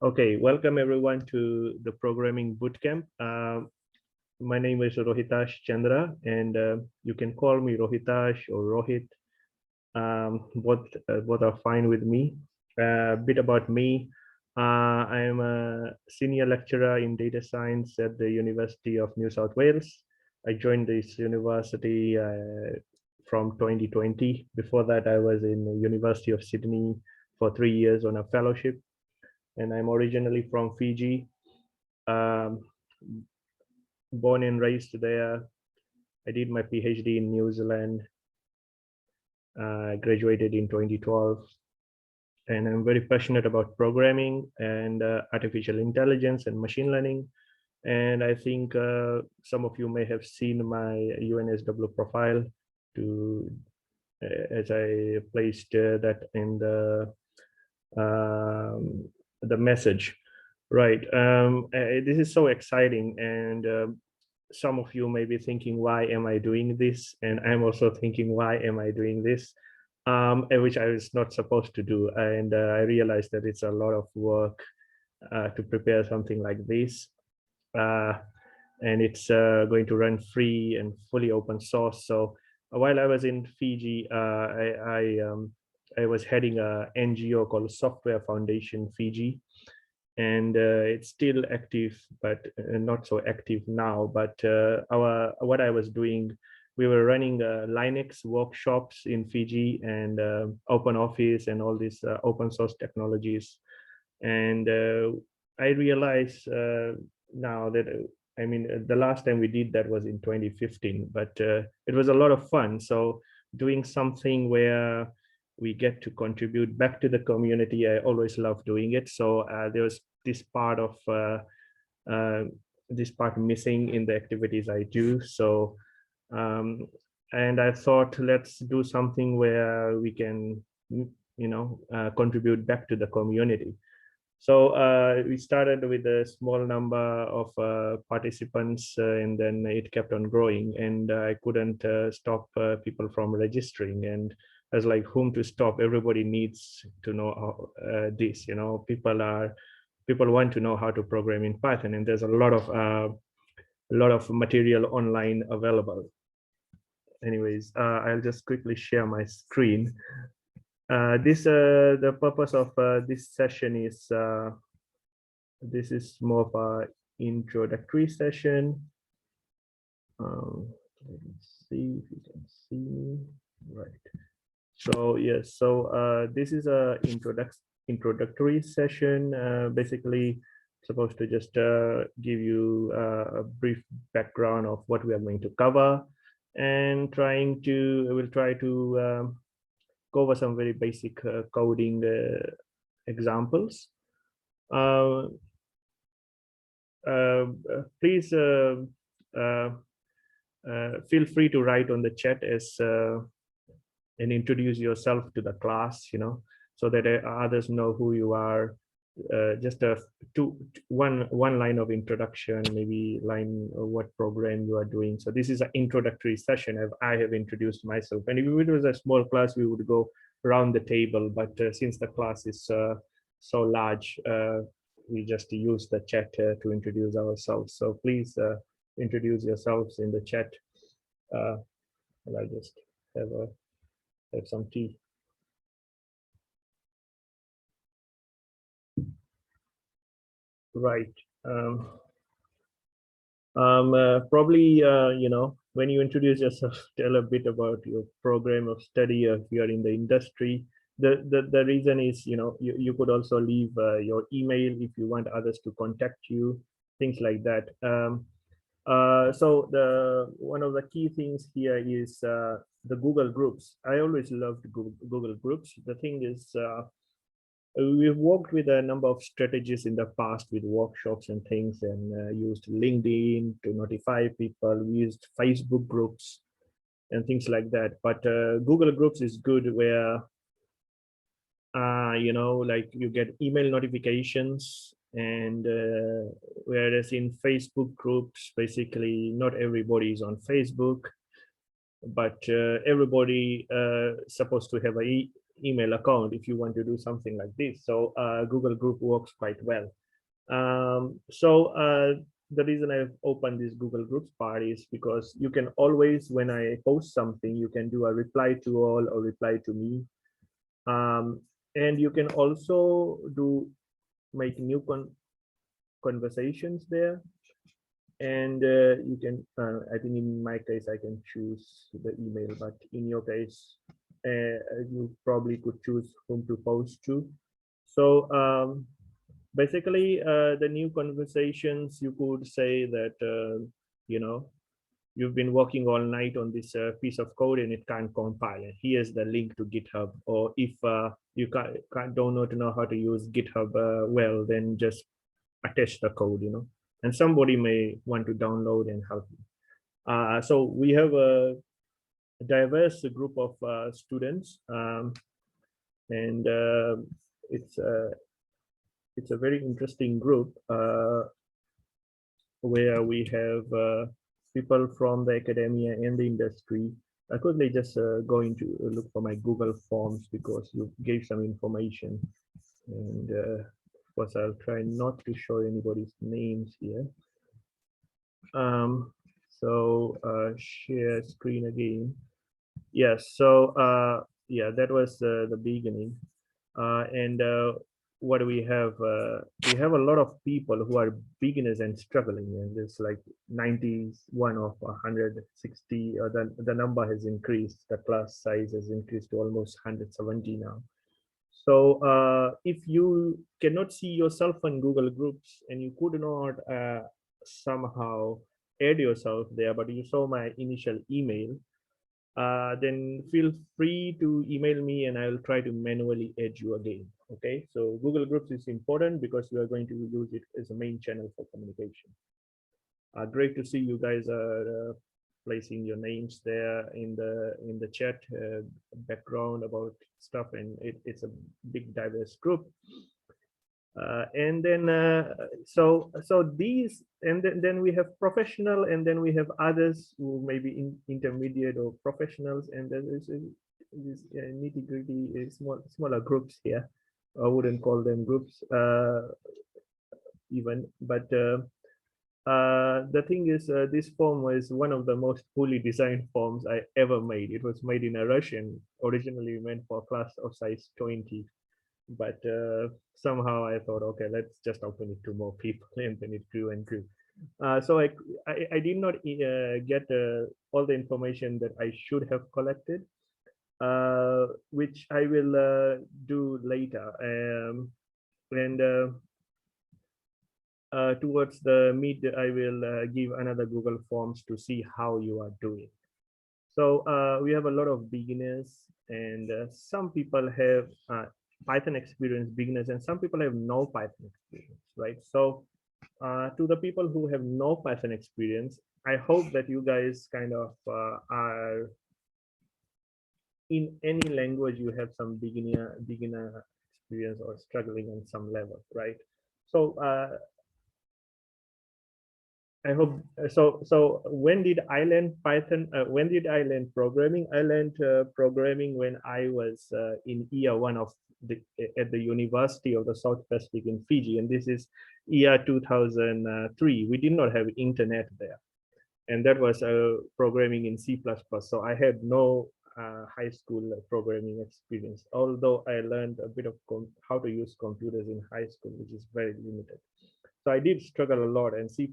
Okay, welcome everyone to the programming bootcamp. My name is Rohitash Chandra, and you can call me Rohitash or Rohit. Both are fine with me. A bit about me. I am a senior lecturer in data science at the University of New South Wales. I joined this university from 2020. Before that, I was in the University of Sydney for 3 years on a fellowship. And I'm originally from Fiji, born and raised there. I did my PhD in New Zealand, graduated in 2012, and I'm very passionate about programming and artificial intelligence and machine learning. And I think some of you may have seen my UNSW profile as I placed that in the message. Right. This is so exciting. And some of you may be thinking, why am I doing this? And I'm also thinking, why am I doing this? Which I was not supposed to do. And I realized that it's a lot of work to prepare something like this. And it's going to run free and fully open source. So while I was in Fiji, I was heading a NGO called Software Foundation Fiji, and it's still active, but not so active now. But what I was doing, we were running Linux workshops in Fiji and open office and all these open source technologies. And I realize now that the last time we did that was in 2015, but it was a lot of fun. So doing something where we get to contribute back to the community, I always love doing it. So there was this part of missing in the activities I do. So and I thought, let's do something where we can contribute back to the community. So we started with a small number of participants, and then it kept on growing, and I couldn't stop people from registering. And I was like, whom to stop? Everybody needs to know this. People want to know how to program in Python, and there's a lot of material online available. Anyways, I'll just quickly share my screen. The purpose of this session is this is more of an introductory session. Let's see if you can see me. Right. So yes, so this is a introductory session. Basically, supposed to just give you a brief background of what we are going to cover, and we'll try to go over some very basic coding examples. Please feel free to write on the chat and introduce yourself to the class, so that others know who you are. Just one line of introduction, maybe line of what program you are doing. So this is an introductory session. I have introduced myself, and if it was a small class, we would go around the table. But since the class is so large, we just use the chat to introduce ourselves. So please introduce yourselves in the chat. And I'll just have some tea. Right. Probably, when you introduce yourself, tell a bit about your program of study, if you are in the industry. The reason is, you could also leave your email if you want others to contact you, things like that. So one of the key things here is the Google Groups. I always loved Google Groups. The thing is, we've worked with a number of strategies in the past with workshops and things, and used LinkedIn to notify people. We used Facebook groups and things like that. But Google Groups is good where, like you get email notifications, and whereas in Facebook groups, basically not everybody is on Facebook, but everybody supposed to have email account if you want to do something like this. So Google Group works quite well. The reason I've opened this Google Groups part is because you can always, when I post something, you can do a reply to all or reply to me. And you can also make new conversations there. And you can, I think in my case, I can choose the email, but in your case, you probably could choose whom to post to. So basically, the new conversations, you could say that, you've been working all night on this piece of code and it can't compile. And here's the link to GitHub. Or if you don't know how to use GitHub well, then just attach the code, and somebody may want to download and help you. So we have a diverse group of students, and it's a very interesting group where we have people from the academia and the industry. I quickly just going to look for my Google Forms because you gave some information, and of course I'll try not to show anybody's names here. So share screen again. Yes, so yeah, that was the beginning. And what do we have? We have a lot of people who are beginners and struggling, and there's like 91 of 160, or the number has increased, the class size has increased to almost 170 now. So if you cannot see yourself on Google Groups and you could not somehow add yourself there, but you saw my initial email, then feel free to email me and I will try to manually add you again. Okay, so Google Groups is important because we are going to use it as a main channel for communication. Great to see you guys are placing your names there in the chat background about stuff, and it's a big diverse group. And then so these, and then we have professional, and then we have others who may be intermediate or professionals, and there is this nitty-gritty smaller groups here. I wouldn't call them groups even, but the thing is, this form was one of the most poorly designed forms I ever made. It was made in a rush and originally meant for a class of size 20. But somehow I thought, okay, let's just open it to more people, and then it grew and grew. So I did not get all the information that I should have collected, which I will do later. And towards the mid, I will give another Google Forms to see how you are doing. So we have a lot of beginners, and some people have Python experience, beginners, and some people have no Python experience, right? So to the people who have no Python experience, I hope that you guys kind of are in any language you have some beginner experience or struggling on some level, right? So I hope so. So when did I learn Python? When did I learn programming? I learned programming when I was in year one of at the University of the South Pacific in Fiji, and this is year 2003. We did not have internet there, and that was programming in C++. So I had no high school programming experience, although I learned a bit of how to use computers in high school, which is very limited. So I did struggle a lot, and C++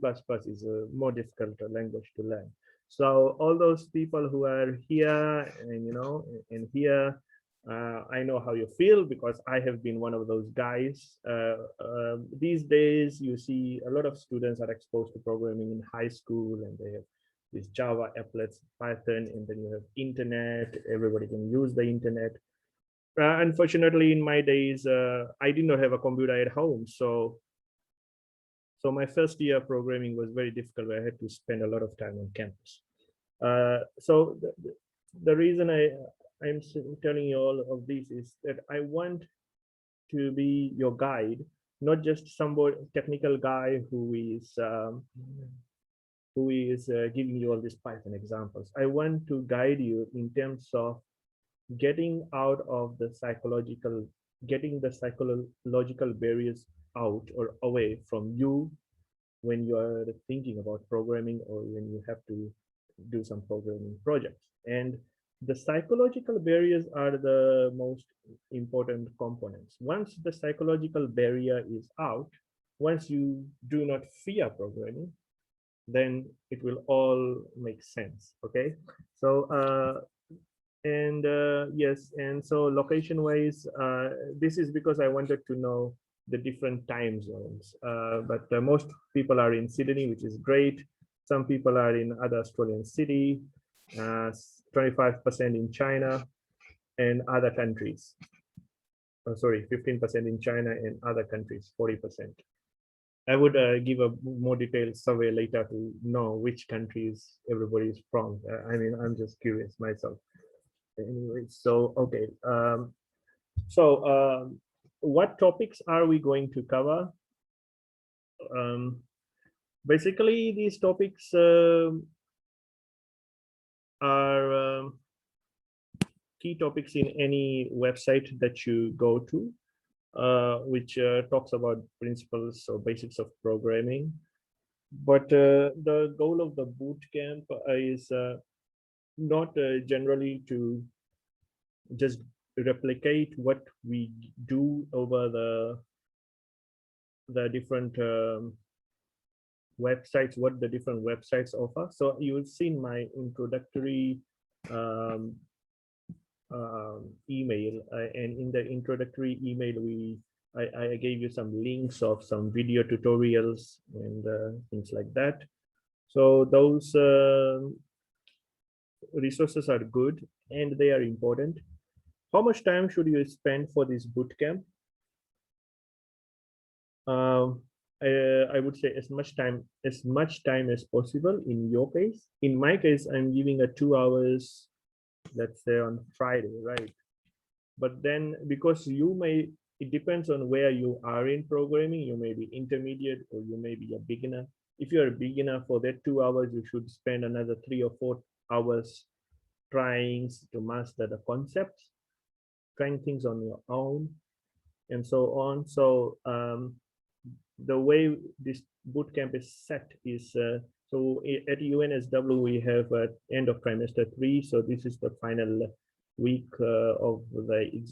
is a more difficult language to learn. So all those people who are here and here, I know how you feel because I have been one of those guys. These days, you see a lot of students are exposed to programming in high school, and they have this Java, applets, Python, and then you have internet. Everybody can use the internet. Unfortunately, in my days, I did not have a computer at home, so my first year programming was very difficult. I had to spend a lot of time on campus. So the reason I'm telling you all of this is that I want to be your guide, not just somebody technical guy who is giving you all these Python examples. I want to guide you in terms of getting out of the psychological, getting the psychological barriers out or away from you when you are thinking about programming or when you have to do some programming projects. And the psychological barriers are the most important components. Once the psychological barrier is out, once you do not fear programming, then it will all make sense. Okay. So and yes, and so location wise, this is because I wanted to know the different time zones, but most people are in Sydney, which is great. Some people are in other Australian city, 25% in China and other countries. Oh, sorry, 15% in China and other countries, 40%. I would give a more detailed survey later to know which countries everybody is from. I mean, I'm just curious myself. Anyway, so okay. What topics are we going to cover? Basically, these topics are key topics in any website that you go to, which talks about principles or basics of programming. But the goal of the bootcamp is not generally to just replicate what we do over the different websites, what the different websites offer. So you've seen my introductory um, email, and in the introductory email, I gave you some links of some video tutorials and things like that. So those resources are good and they are important. How much time should you spend for this bootcamp? I would say as much time as possible in your case. In my case, I'm giving a 2 hours, let's say on Friday, right? But then because it depends on where you are in programming, you may be intermediate or you may be a beginner. If you're a beginner, for that 2 hours, you should spend another 3 or 4 hours trying to master the concepts, trying things on your own, and so on. So the way this bootcamp is set is so at UNSW we have end of trimester 3. So this is the final week of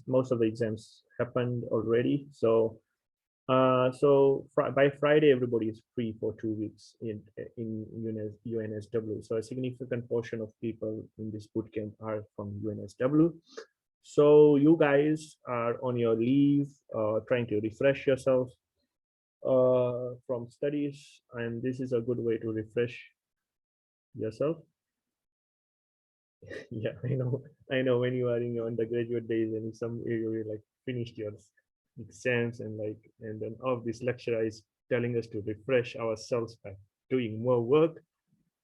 most of the exams happened already. So by Friday everybody is free for 2 weeks in UNSW. So a significant portion of people in this bootcamp are from UNSW. So you guys are on your leave, trying to refresh yourself from studies, and this is a good way to refresh yourself. Yeah, I know when you are in your undergraduate days and some you like finished your exams and then all this lecturer is telling us to refresh ourselves by doing more work.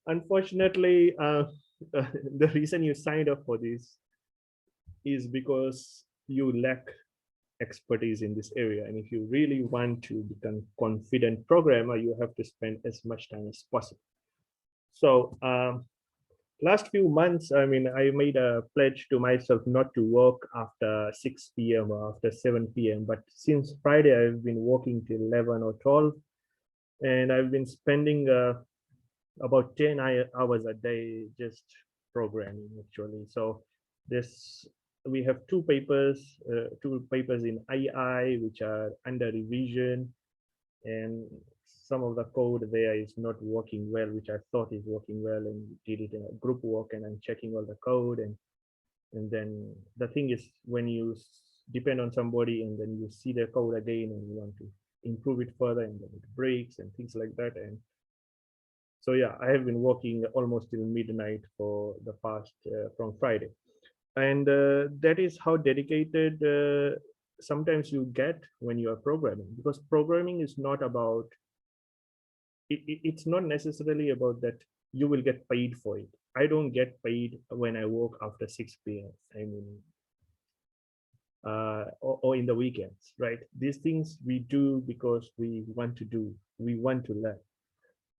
Unfortunately, the reason you signed up for this is because you lack expertise in this area, and if you really want to become confident programmer, you have to spend as much time as possible. So last few months, I mean, I made a pledge to myself not to work after 6 p.m. or after 7 p.m. But since Friday, I've been working till 11 or 12, and I've been spending about 10 hours a day just programming actually. So this we have two papers in AI which are under revision, and some of the code there is not working well, which I thought is working well, and did it in a group work, and I'm checking all the code, and then the thing is when you depend on somebody and then you see their code again and you want to improve it further, and then it breaks and things like that. And so yeah, I have been working almost till midnight for the past from Friday, and that is how dedicated sometimes you get when you are programming, because programming is not about it's not necessarily about that you will get paid for it. I don't get paid when I work after 6 p.m. I mean, or in the weekends, right? These things we do because we want to do, we want to learn,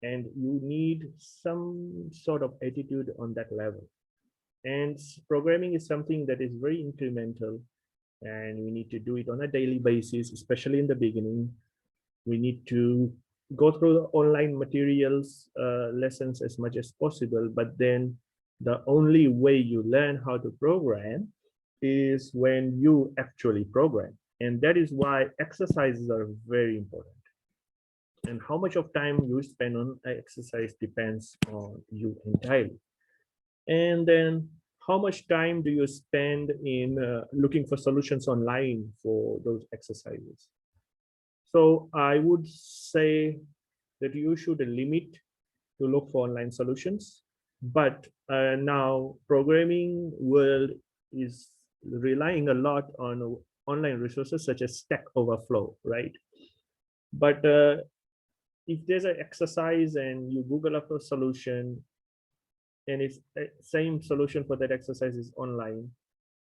and you need some sort of attitude on that level. And programming is something that is very incremental, and we need to do it on a daily basis, especially in the beginning. We need to go through the online materials, lessons as much as possible, but then the only way you learn how to program is when you actually program. And that is why exercises are very important. And how much of time you spend on exercise depends on you entirely. And then how much time do you spend in looking for solutions online for those exercises? So I would say that you should limit to look for online solutions. But now programming world is relying a lot on online resources such as Stack Overflow, right? But if there's an exercise and you Google up a solution and it's the same solution for that exercise is online,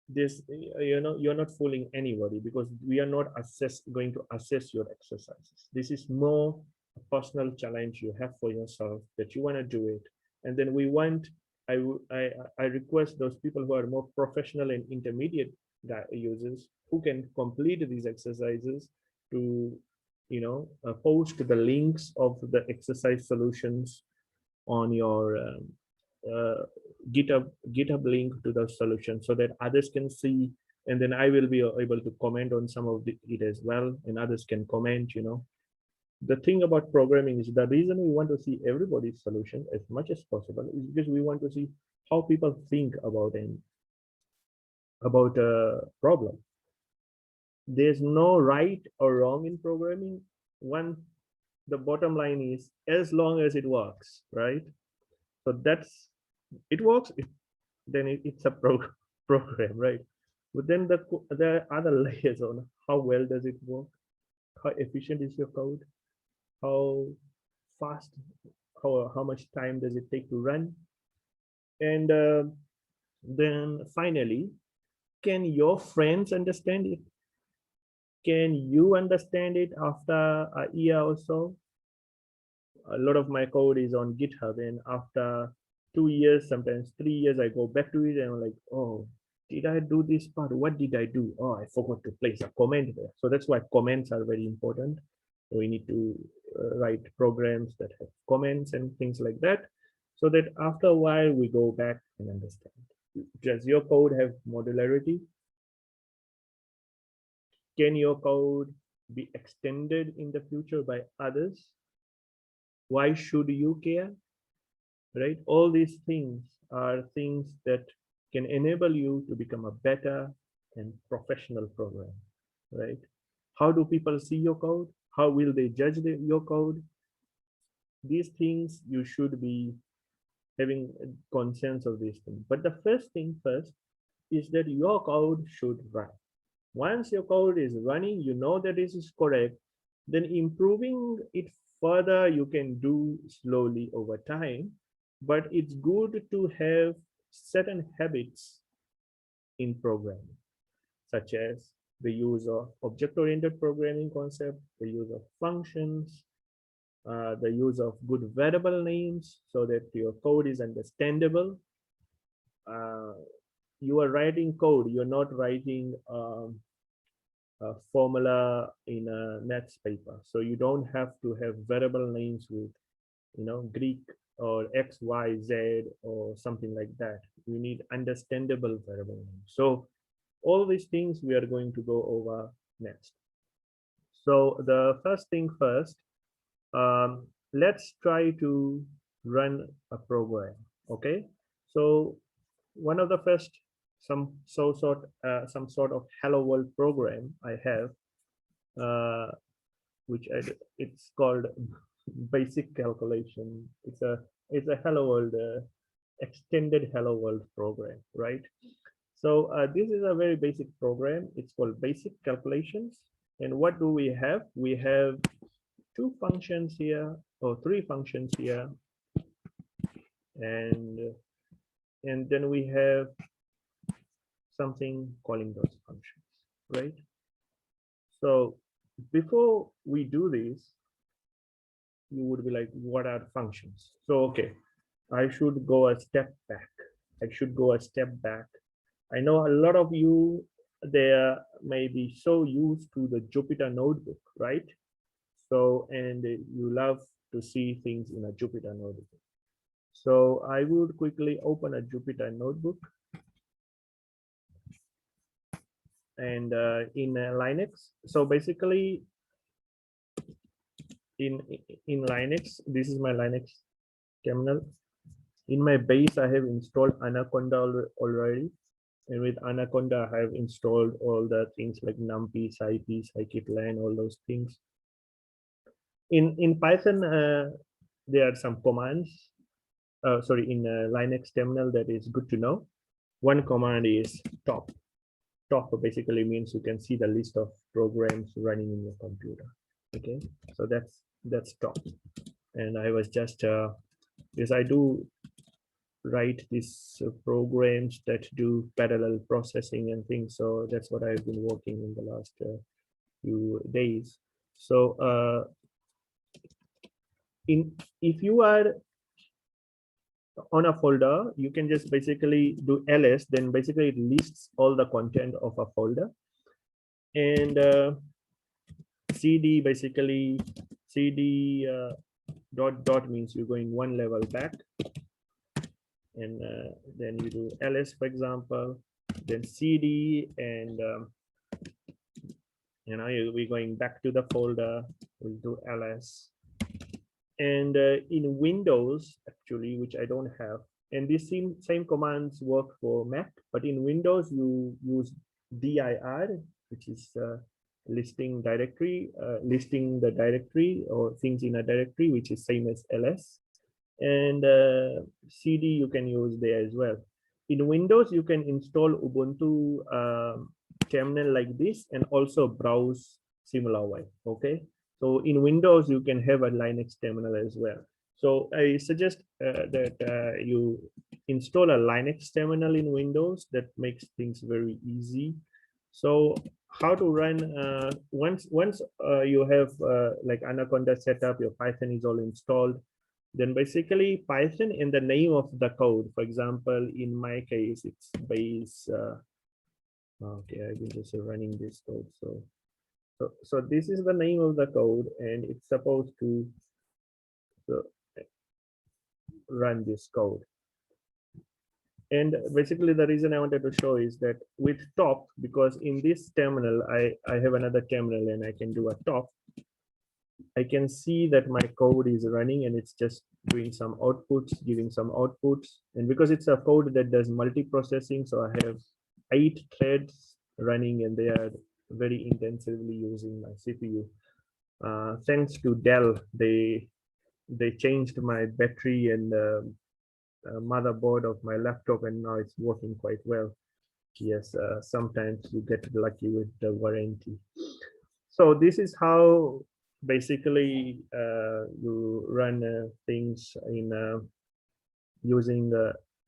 this, you're not fooling anybody, because we are not going to assess your exercises. This is more a personal challenge you have for yourself, that you want to do it. And then we want, I request those people who are more professional and intermediate users who can complete these exercises to post the links of the exercise solutions on your uh, GitHub link to the solution, so that others can see, and then I will be able to comment on some of it as well, and others can comment. The thing about programming is, the reason we want to see everybody's solution as much as possible is because we want to see how people think about a problem. There's no right or wrong in programming. The bottom line is, as long as it works, right? So it works, then it's a program, right? But then there are other layers on how well does it work, how efficient is your code, how fast, how much time does it take to run, and then finally, can your friends understand it? Can you understand it after a year or so? A lot of my code is on GitHub, and after 2 years, sometimes 3 years, I go back to it and I'm like, oh, did I do this part? What did I do? Oh, I forgot to place a comment there. So that's why comments are very important. We need to write programs that have comments and things like that, so that after a while we go back and understand. Does your code have modularity? Can your code be extended in the future by others? Why should you care? Right? All these things are things that can enable you to become a better and professional programmer, right? How do people see your code? How will they judge your code? These things you should be having conscience of these things. But the first thing first is that your code should run. Once your code is running, you know that this is correct, then improving it further you can do slowly over time. But it's good to have certain habits in programming, such as the use of object-oriented programming concept, the use of functions, the use of good variable names so that your code is understandable. You are writing code, you're not writing a formula in a maths paper. So you don't have to have variable names with, Greek or X, Y, Z or something like that. You need understandable variable names. So all these things we are going to go over next. So the first thing first, let's try to run a program. Okay. So one of the first, some sort of hello world program I have, which it's called basic calculation. It's a hello world extended hello world program, right? So this is a very basic program. It's called basic calculations. And what do we have? We have two functions here, or three functions here, and then we have something calling those functions, right? So before we do this, you would be like, what are functions? So okay, I should go a step back. I should go a step back. I know a lot of you there may be so used to the Jupyter notebook, right? So, and you love to see things in a Jupyter notebook. So I would quickly open a Jupyter notebook. And in Linux, so basically in Linux, this is my Linux terminal. In my base, I have installed Anaconda already. And with Anaconda, I have installed all the things like NumPy, SciPy, scikit-learn, all those things. In Python, there are some commands. Sorry, in Linux terminal that is good to know. One command is top. Top basically means you can see the list of programs running in your computer. Okay, so that's top. And I was just because I do write these programs that do parallel processing and things, so that's what I've been working in the last few days. So if you are on a folder, you can just basically do ls, then basically it lists all the content of a folder. And cd, basically cd dot means you're going one level back. And then you do ls, for example, then cd, and we're going back to the folder. We'll do ls. And in Windows, actually, which I don't have, and these same commands work for Mac, but in Windows you use dir, which is listing the directory or things in a directory, which is same as ls. And cd you can use there as well. In Windows, you can install Ubuntu terminal like this and also browse SimilarWeb. Okay, so in Windows, you can have a Linux terminal as well. So I suggest that you install a Linux terminal in Windows. That makes things very easy. So how to run, once you have like Anaconda set up, your Python is all installed, then basically Python in the name of the code. For example, in my case, it's base. Okay, I've been just running this code. So this is the name of the code, and it's supposed to run this code. And basically the reason I wanted to show is that with top, because in this terminal, I have another terminal and I can do a top. I can see that my code is running and it's just doing some outputs, giving some outputs. And because it's a code that does multiprocessing, so I have 8 threads running and they are very intensively using my CPU. Thanks to Dell, they changed my battery and motherboard of my laptop, and now it's working quite well. Yes, sometimes you get lucky with the warranty. So this is how basically you run things in using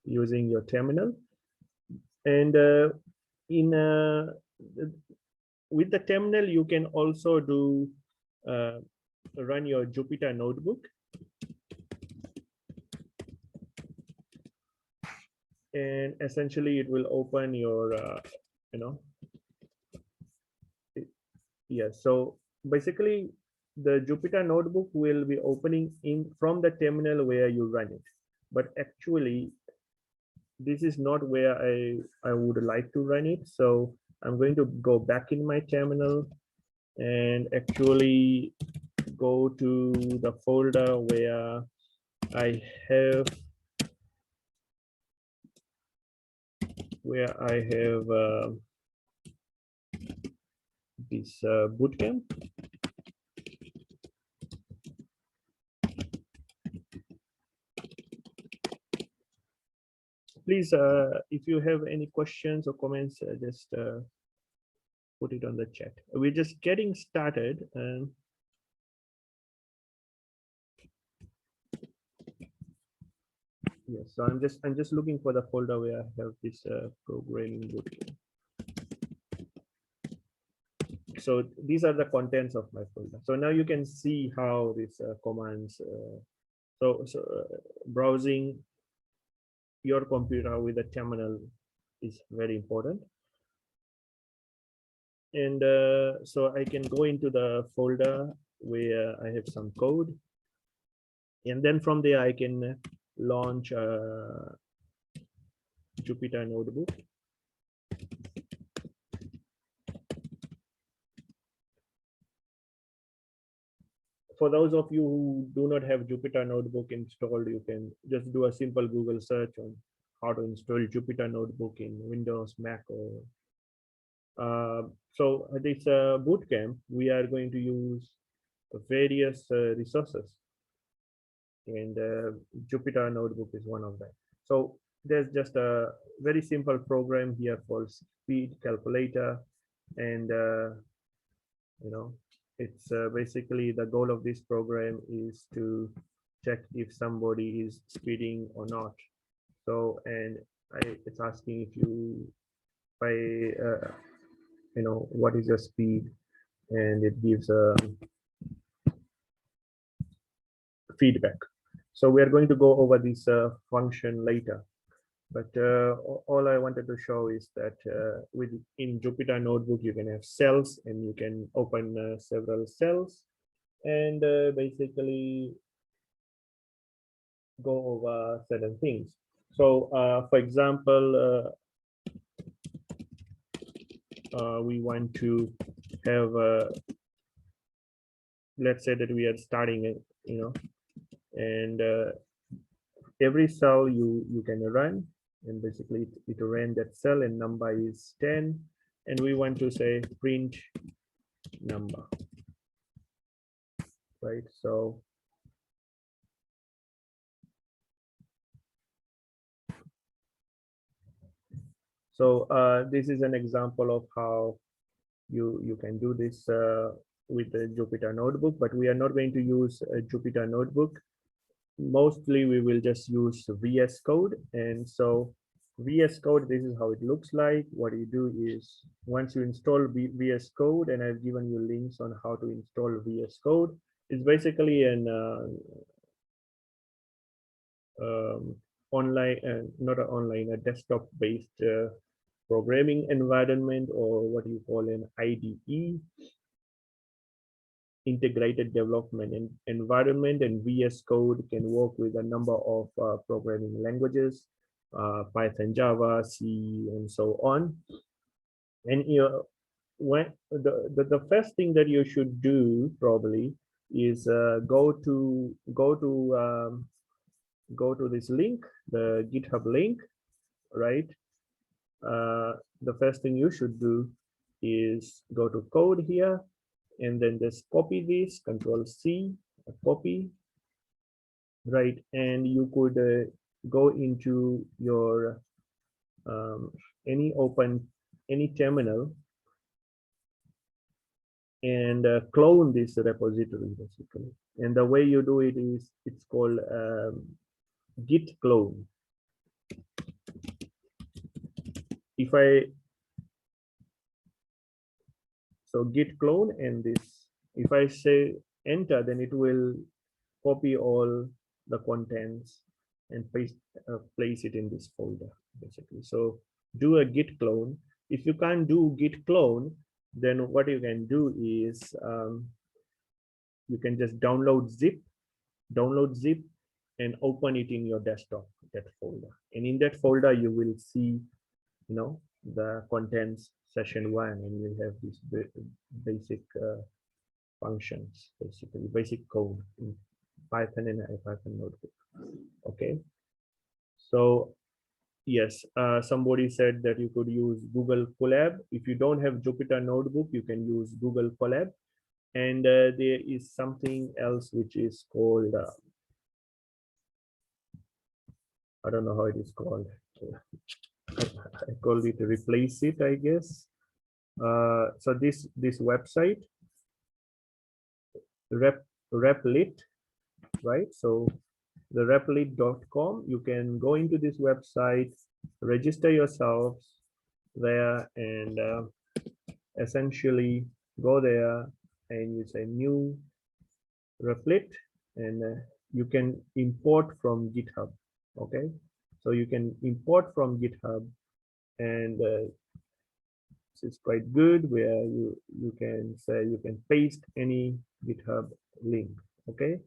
your terminal. And with the terminal, you can also do run your Jupyter notebook. And essentially it will open your so basically the Jupyter notebook will be opening in from the terminal where you run it, but actually this is not where I would like to run it. So I'm going to go back in my terminal and actually go to the folder where I have this Bootcamp. Please, if you have any questions or comments, just put it on the chat. We're just getting started. Yes, so I'm just looking for the folder where I have this programming Bootcamp. So these are the contents of my folder. So now you can see how these commands. So browsing your computer with a terminal is very important. And so I can go into the folder where I have some code, and then from there I can launch a Jupyter notebook. For those of you who do not have Jupyter notebook installed, you can just do a simple Google search on how to install Jupyter notebook in Windows, Mac, or so this bootcamp, we are going to use various resources, and Jupyter notebook is one of them. So there's just a very simple program here called speed calculator, and you know, it's basically the goal of this program is to check if somebody is speeding or not. So, and it's asking if you you know, what is your speed, and it gives a feedback. So we are going to go over this function later, but all I wanted to show is that in Jupyter notebook you can have cells, and you can open several cells and basically go over certain things. So for example, we want to have let's say that we are starting it, you know, and every cell you can run, and basically it ran that cell, and number is 10, and we want to say print number, right? So this is an example of how you can do this with the Jupyter notebook, but we are not going to use a Jupyter notebook. Mostly we will just use VS Code. And so VS Code, this is how it looks like. What you do is once you install VS Code, and I've given you links on how to install VS Code, it's basically an online, not an online, a desktop based programming environment, or what you call an IDE, integrated development environment. And VS Code can work with a number of programming languages, Python, Java, C, and so on. And you know, when the first thing that you should do probably is go to this link, the GitHub link, right? The first thing you should do is go to code here, and then just copy this, Control C, copy, right? And you could go into your any terminal and clone this repository basically. And the way you do it is it's called git clone. So git clone, and this, if I say enter, then it will copy all the contents and place it in this folder basically. So do a git clone. If you can't do git clone, then what you can do is you can just download zip and open it in your desktop, that folder. And in that folder you will see, you know, the contents session 1, and you have these basic functions, basically basic code in Python and Python notebook. Okay, so yes, somebody said that you could use Google Colab. If you don't have Jupyter notebook, you can use Google Colab. And there is something else which is called I don't know how it is called. I called it replace it, I guess. So this website, replit, right? So the replit.com, you can go into this website, register yourselves there, and essentially go there and you say new replit, and you can import from GitHub. Okay, So you can import from GitHub, and it's quite good, where you can say you can paste any GitHub link. Okay,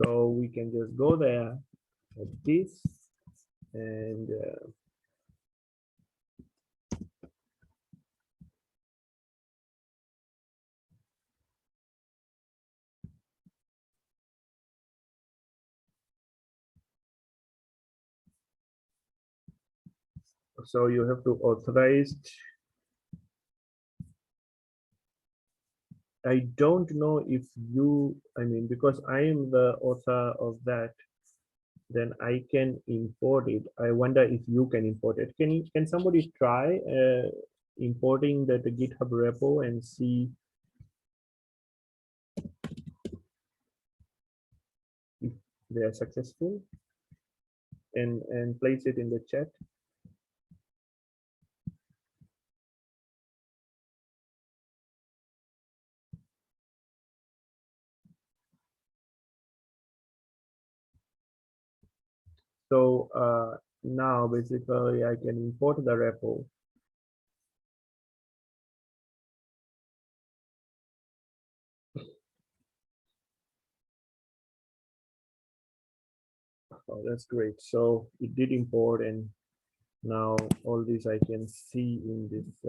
so we can just go there like this, and so you have to authorize. I don't know if you, I mean, because I am the author of that, then I can import it. I wonder if you can import it. Can somebody try importing the GitHub repo and see if they are successful, and place it in the chat? So now basically I can import the repo. Oh, that's great. So it did import, and now all this I can see in this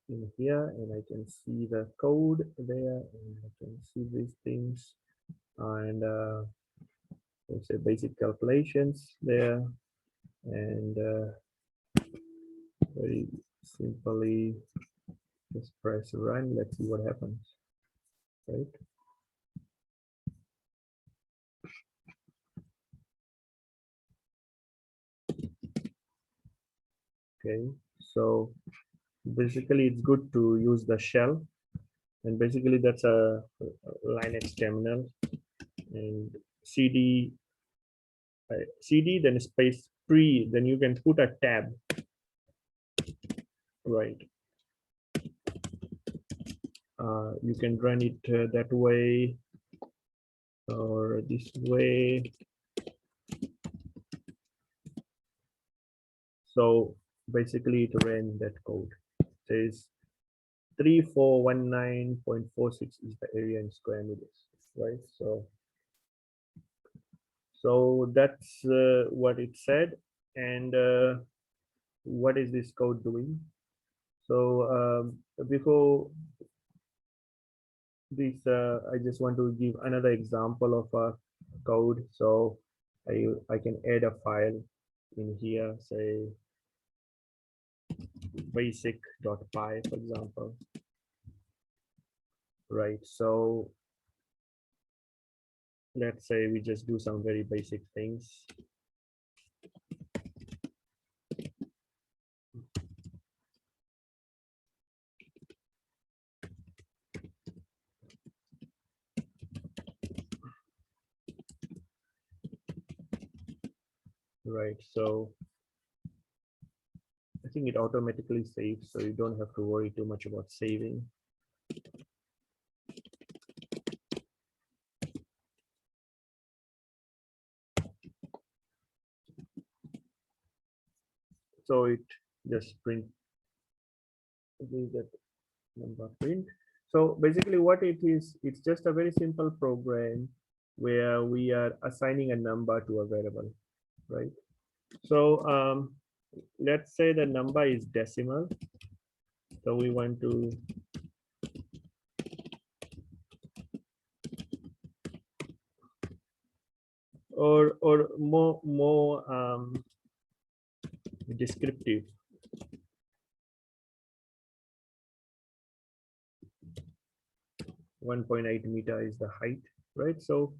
in here, and I can see the code there, and I can see these things, and let's say basic calculations there, and very simply just press run. Let's see what happens, right? Okay, so basically it's good to use the shell, and basically that's a Linux terminal, and cd cd then space pre, then you can put a tab, right? You can run it that way or this way. So basically it ran that code. It says 3419.46 is the area in square meters, right? So that's what it said. And what is this code doing? So before this, I just want to give another example of a code. So I can add a file in here, say basic.py, for example, right? So let's say we just do some very basic things. Right, so I think it automatically saves, so you don't have to worry too much about saving. So it just print that number print. So basically what it is, it's just a very simple program where we are assigning a number to a variable, right? So let's say the number is decimal. So we want to or more descriptive. 1.8 meter is the height, right? So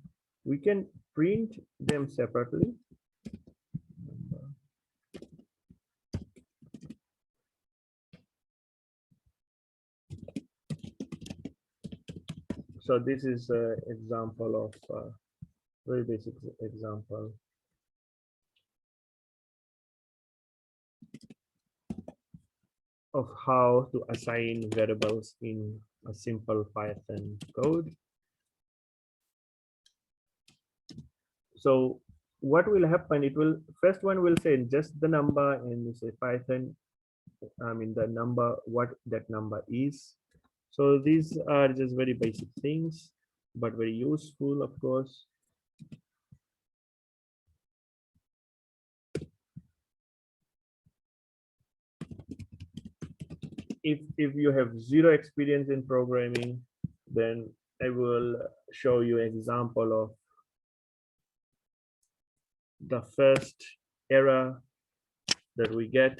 we can print them separately. So this is an example of very basic example. Of how to assign variables in a simple Python code. So what will happen, it will, first one will say just the number, and you say Python, I mean the number, what that number is. So these are just very basic things, but very useful, of course. If you have zero experience in programming, then I will show you an example of the first error that we get.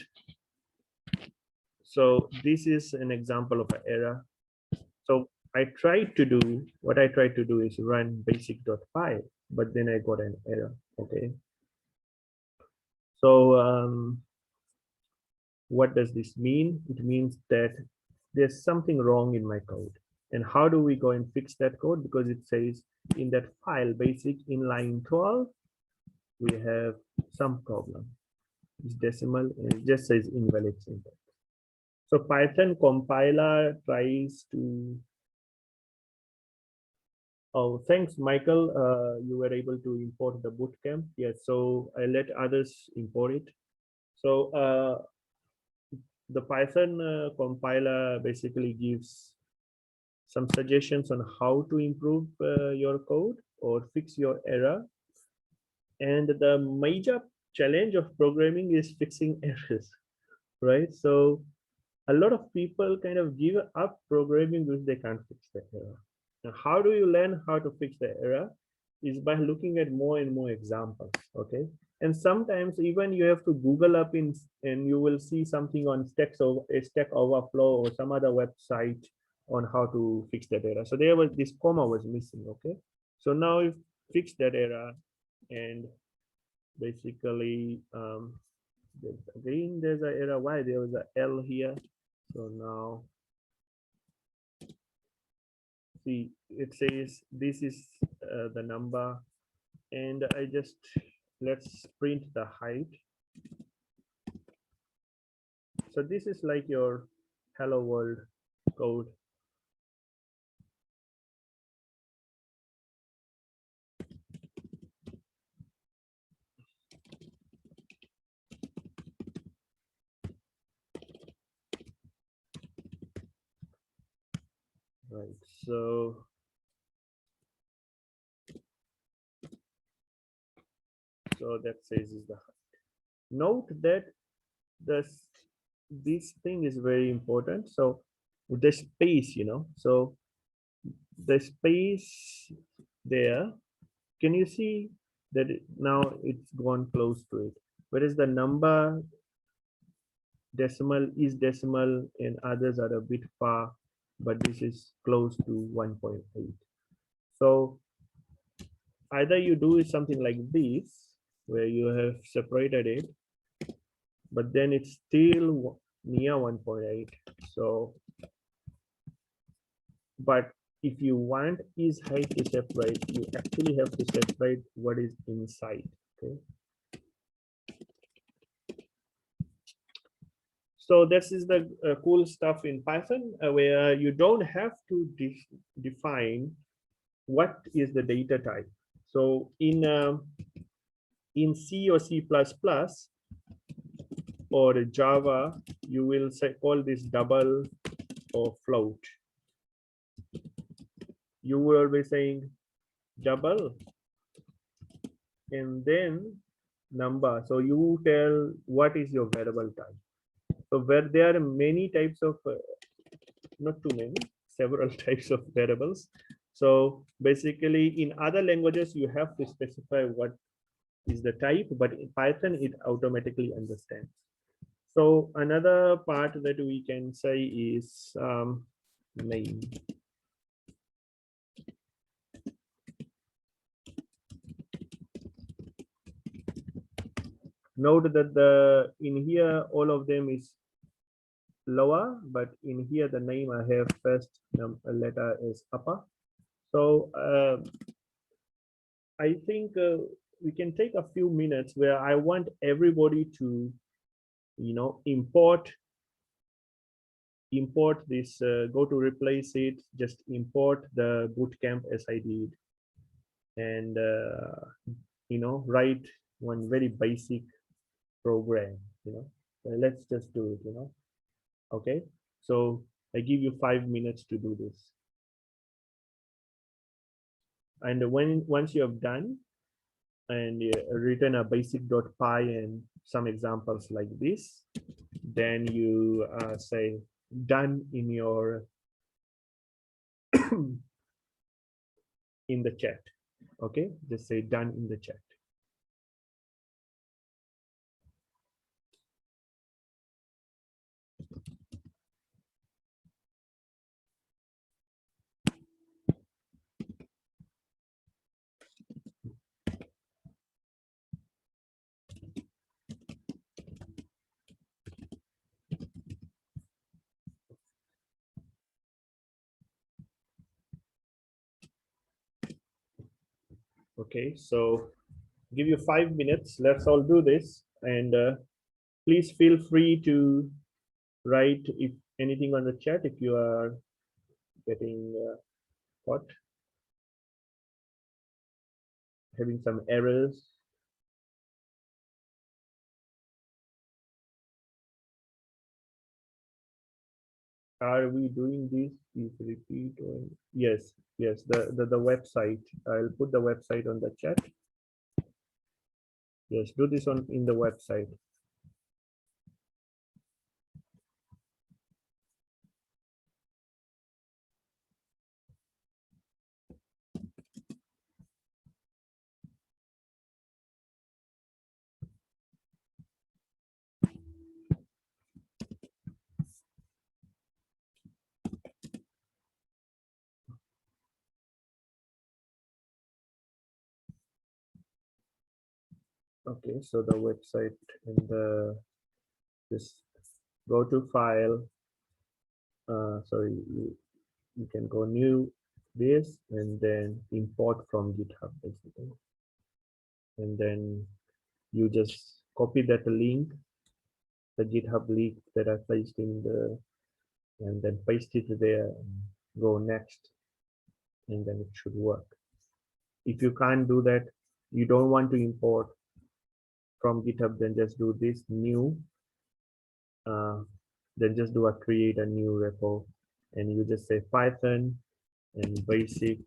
So this is an example of an error. So I tried to do, what I tried to do is run basic.py, but then I got an error. Okay. So what does this mean? It means that there's something wrong in my code. And how do we go and fix that code? Because it says in that file basic in line 12, we have some problem. It's decimal and it just says invalid syntax. So Python compiler tries to, oh, thanks, Michael. You were able to import the bootcamp. Yes, so I let others import it. So the Python compiler basically gives some suggestions on how to improve your code or fix your error. And the major challenge of programming is fixing errors, right? So a lot of people kind of give up programming because they can't fix the error. Now, how do you learn how to fix the error? Is by looking at more and more examples, okay? And sometimes even you have to Google up in, and you will see something on Stack Overflow or some other website on how to fix that error. So there was this comma was missing, okay? So now you fix that error, and basically there's an error. Why there was a L here? So now see, it says this is the number, and I just, let's print the height. So this is like your hello world code. Right, so that says is the height. Note that this thing is very important. So the space, so the space there, can you see that now it's gone close to it? Whereas the number decimal is decimal and others are a bit far, but this is close to 1.8. So either you do something like this, where you have separated it, but then it's still near 1.8. So, but if you want is height to separate, you actually have to separate what is inside. Okay. So this is the cool stuff in Python, where you don't have to define what is the data type. So in C or C++ or Java, you will call this double or float. You will be saying double and then number. So you tell what is your variable type. So where there are many types of, not too many, several types of variables. So basically in other languages, you have to specify what is the type, but in Python, it automatically understands. So another part that we can say is name. Note that in here, all of them is lower, but in here, the name I have first letter is upper. So I think we can take a few minutes where I want everybody to, import this, go to replace it, just import the bootcamp as I did. And write one very basic program. Let's just do it. Okay, so I give you 5 minutes to do this, and once you have done and written a basic.py and some examples like this, then you say done in your in the chat. Okay, just say done in the chat. Okay, so give you 5 minutes. Let's all do this, and please feel free to write if anything on the chat if you are getting caught having some errors. Are we doing this? Please repeat. Or yes, the website. I'll put the website on the chat. Yes, do this on in the website. Okay, so the website and just go to file. Sorry, you can go new this and then import from GitHub basically, and then you just copy that link, the GitHub link that I placed in the, and then paste it there and go next, and then it should work. If you can't do that, you don't want to import from GitHub, then just do this new, then just do a create a new repo, and you just say Python and basic,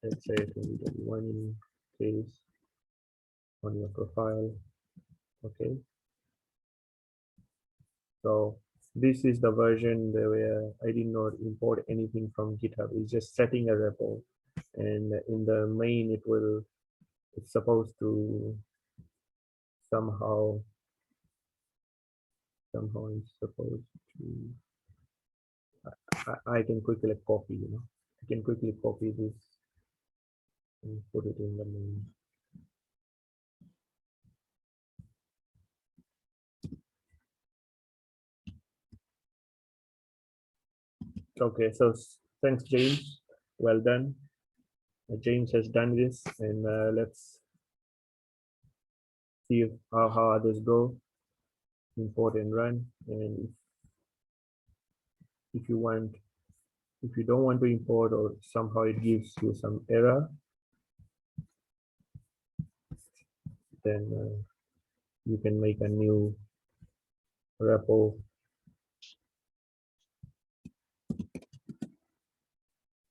let's say 2021 in case on your profile. Okay, so this is the version where I did not import anything from GitHub. It's just setting a repo, and in the main it's supposed to somehow it's supposed to, I can quickly copy, I can quickly copy this and put it in the main. Okay, so thanks, James. Well done. James has done this, and let's see how others go. Import and run. And if you don't want to import, or somehow it gives you some error, then you can make a new repo.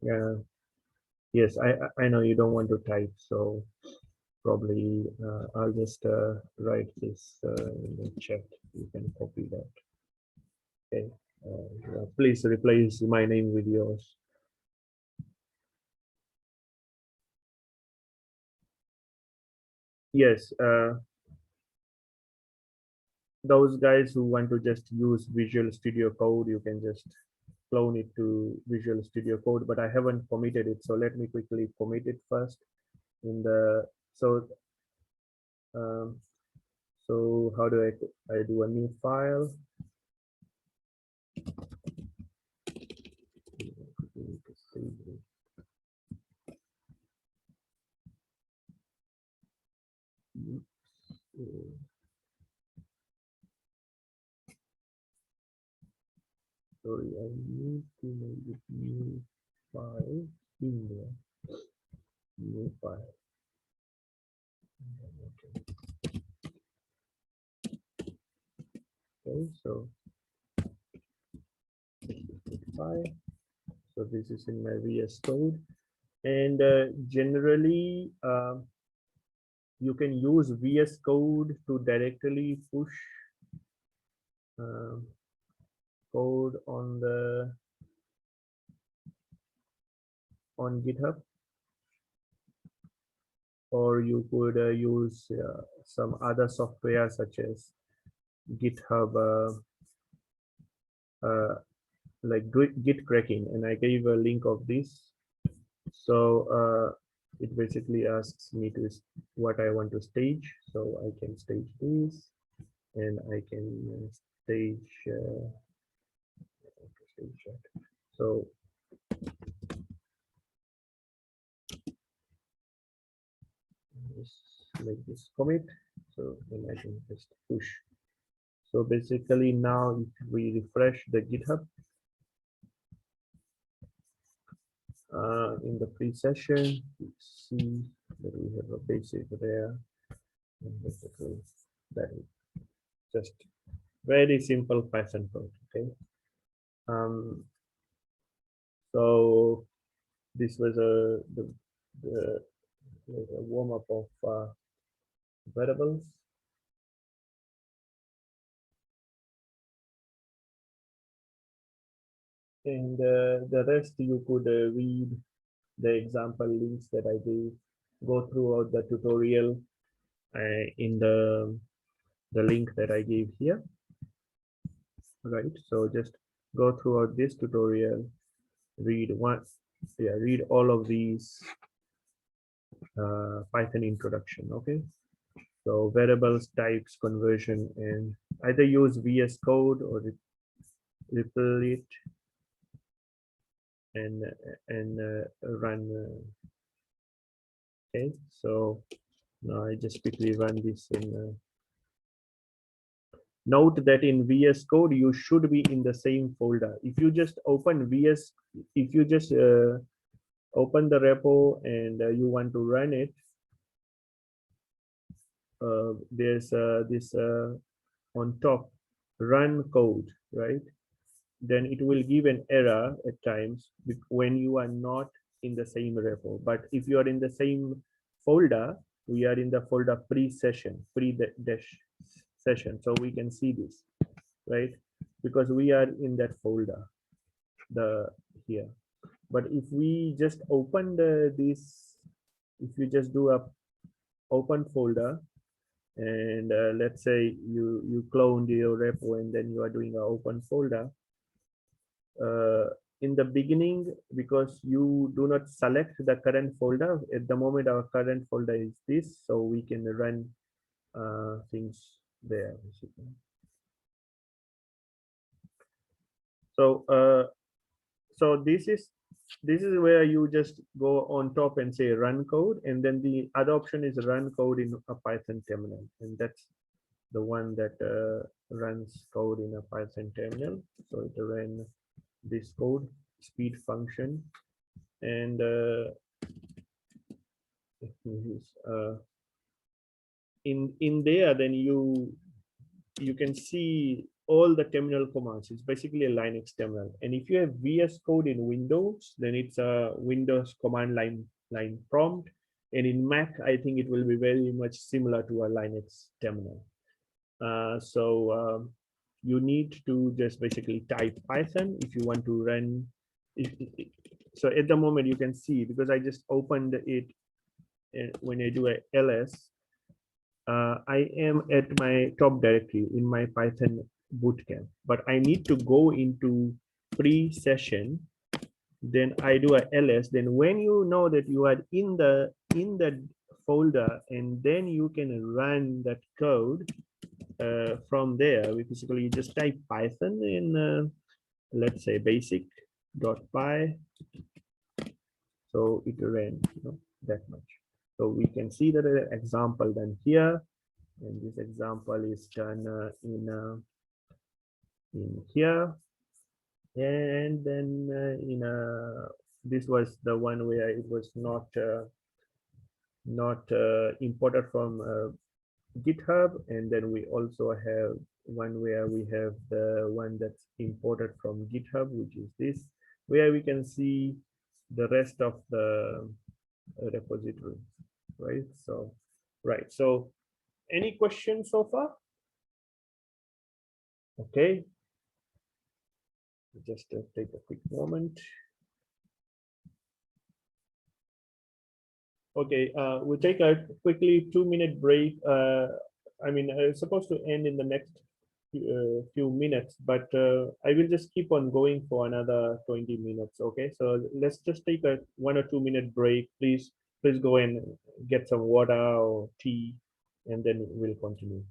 Yeah. Yes, I know you don't want to type, so probably I'll just write this in the chat. You can copy that. Okay. Please replace my name with yours. Yes. Those guys who want to just use Visual Studio Code, you can just clone it to Visual Studio Code, but I haven't committed it, so let me quickly commit it first. In the so how do I do a new file? Sorry, I need to make it new file in there. New file. this is in my VS Code. And generally, you can use VS Code to directly push code on GitHub, or you could use some other software such as GitHub, like Git cracking, and I gave a link of this. So it basically asks me to what I want to stage, so I can stage this, and I can stage that. So just make this commit, so then I can just push. So basically now if we refresh the GitHub in the pre-session, you see that we have a basic there, and basically that is just very simple Python code. Okay. So this was a warm up of variables. And the rest you could read the example links that I gave, go throughout the tutorial in the link that I gave here. Right, so just go throughout this tutorial, read read all of these Python introduction. Okay, so variables, types, conversion, and either use VS Code or ripple it and run. Okay, so now I just quickly run this in. Note that in VS Code you should be in the same folder. If you just open VS, if you just open the repo and you want to run it, there's this on top, run code, right? Then it will give an error at times when you are not in the same repo. But if you are in the same folder, we are in the folder pre-session, pre-session, so we can see this, right? Because we are in that folder, here. But if we just open this, if you just do a open folder, and let's say you cloned your repo and then you are doing an open folder, in the beginning, because you do not select the current folder at the moment, our current folder is this, so we can run things there. So so this is where you just go on top and say run code, and then the other option is run code in a Python terminal, and that's the one that runs code in a Python terminal. So it ran this code speed function, and in there, then you can see all the terminal commands. It's basically a Linux terminal. And if you have VS Code in Windows, then it's a Windows command line prompt. And in Mac, I think it will be very much similar to a Linux terminal. So you need to just basically type Python if you want to run. So at the moment you can see, because I just opened it, when I do a ls, I am at my top directory in my Python bootcamp, but I need to go into pre-session. Then I do a ls. Then when you know that you are in the folder, and then you can run that code from there. Basically, you just type Python in let's say basic.py. So it ran, that much. So we can see that an example done here, and this example is done in here, and then this was the one where it was not imported from GitHub, and then we also have one where we have the one that's imported from GitHub, which is this. where we can see the rest of the repository, right? So, right. So, any questions so far? Okay. Just take a quick moment. Okay, we'll take a quickly 2-minute break. I mean, it's supposed to end in the next few minutes, but I will just keep on going for another 20 minutes. Okay, so let's just take a 1 or 2 minute break. Please go and get some water or tea, and then we'll continue.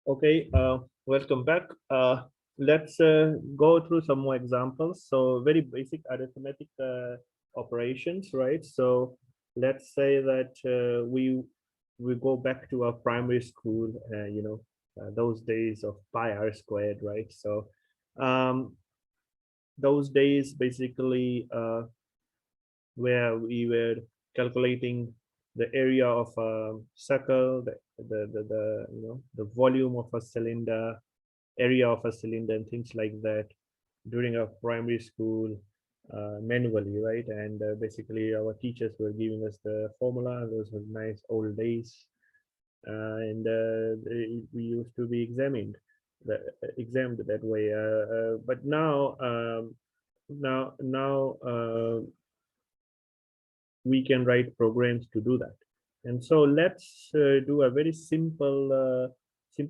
Okay, welcome back. Let's go through some more examples. So very basic arithmetic operations, right? So let's say that we go back to our primary school, those days of pi r squared, right? So those days basically where we were calculating the area of a circle, the volume of a cylinder, area of a cylinder, and things like that during our primary school manually, right? And basically our teachers were giving us the formula. Those were nice old days, and we used to be examined that way. But now we can write programs to do that. And so let's do a very simple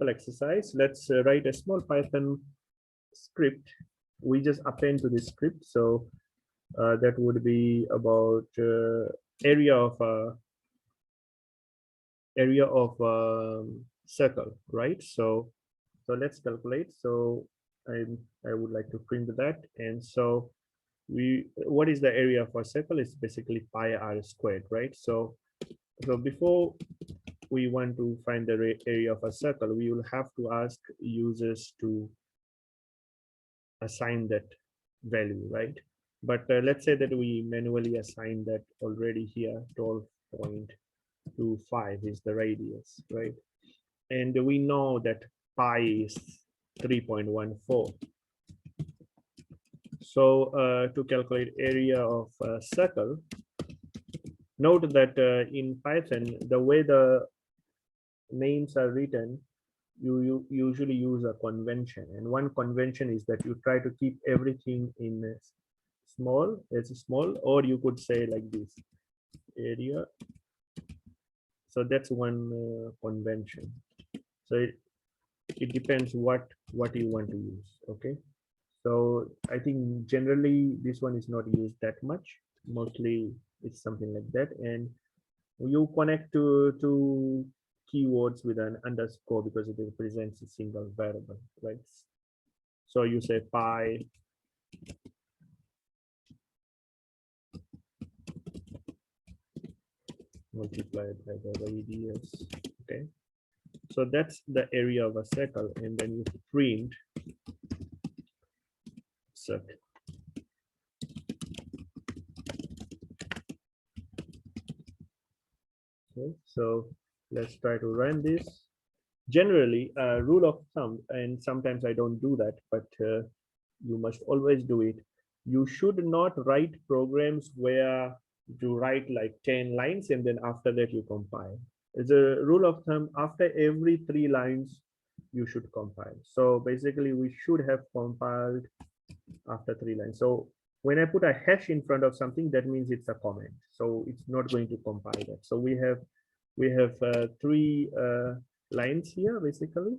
exercise. Let's write a small Python script. We just append to this script. So that would be about area of circle, right? So let's calculate. So I would like to print that. And so what is the area of a circle? Is basically pi r squared, right? So before we want to find the area of a circle, we will have to ask users to assign that value, right? But let's say that we manually assign that already here. 12.25 is the radius, right? And we know that pi is 3.14. So to calculate area of a circle, note that in Python, the way the names are written, you usually use a convention, and one convention is that you try to keep everything in a small, or you could say like this area. So that's one convention. So it depends what you want to use. Okay, so I think generally this one is not used that much. Mostly it's something like that, and you connect to keywords with an underscore because it represents a single variable, right? So you say pi multiplied by the radius. Okay, so that's the area of a circle, and then you print circle. Okay, so let's try to run this. Generally, a rule of thumb, and sometimes I don't do that, but you must always do it. You should not write programs where you write like 10 lines and then after that you compile. As a rule of thumb, after every 3 lines, you should compile. So basically, we should have compiled after 3 lines. So when I put a hash in front of something, that means it's a comment. So it's not going to compile that. So we have 3 lines here basically,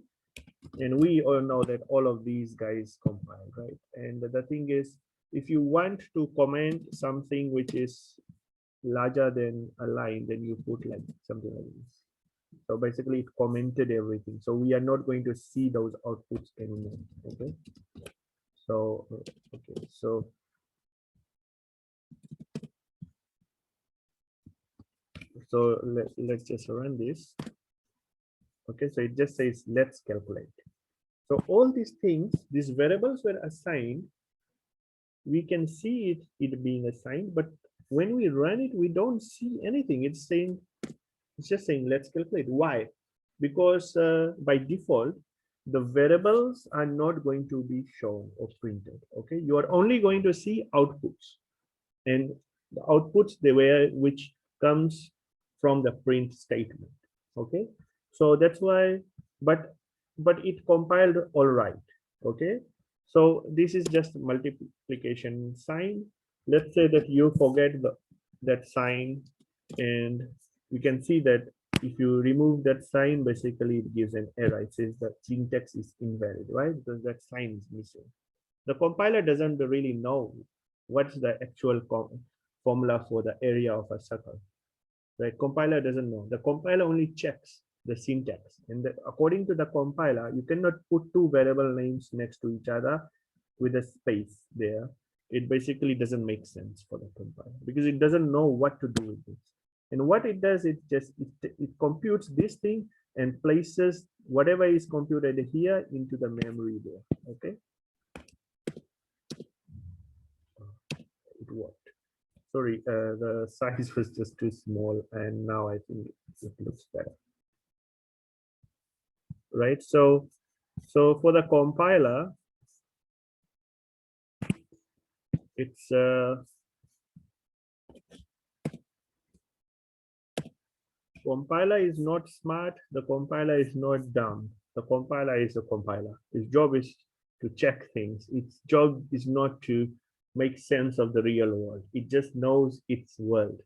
and we all know that all of these guys compile, right? And the thing is, if you want to comment something which is larger than a line, then you put like something like this. So basically it commented everything, so we are not going to see those outputs anymore. Okay, so okay, so let's just run this. Okay, so it just says let's calculate. So all these things, these variables were assigned. We can see it being assigned, but when we run it, we don't see anything. It's just saying let's calculate. Why? Because by default, the variables are not going to be shown or printed. Okay, you are only going to see outputs, and the outputs they were which comes from the print statement. Okay, so that's why, but it compiled all right. Okay, so this is just multiplication sign. Let's say that you forget that sign, and you can see that if you remove that sign, basically it gives an error. It says that syntax is invalid, right? Because that sign is missing. The compiler doesn't really know what's the actual formula for the area of a circle. The compiler doesn't know. The compiler only checks the syntax, and according to the compiler, you cannot put 2 variable names next to each other with a space there. It basically doesn't make sense for the compiler because it doesn't know what to do with this. And what it does, it computes this thing and places whatever is computed here into the memory there. Okay, it worked. Sorry, the size was just too small, and now I think it looks better. Right, so for the compiler, it's compiler is not smart, the compiler is not dumb. The compiler is a compiler. Its job is to check things. Its job is not to make sense of the real world. It just knows its world.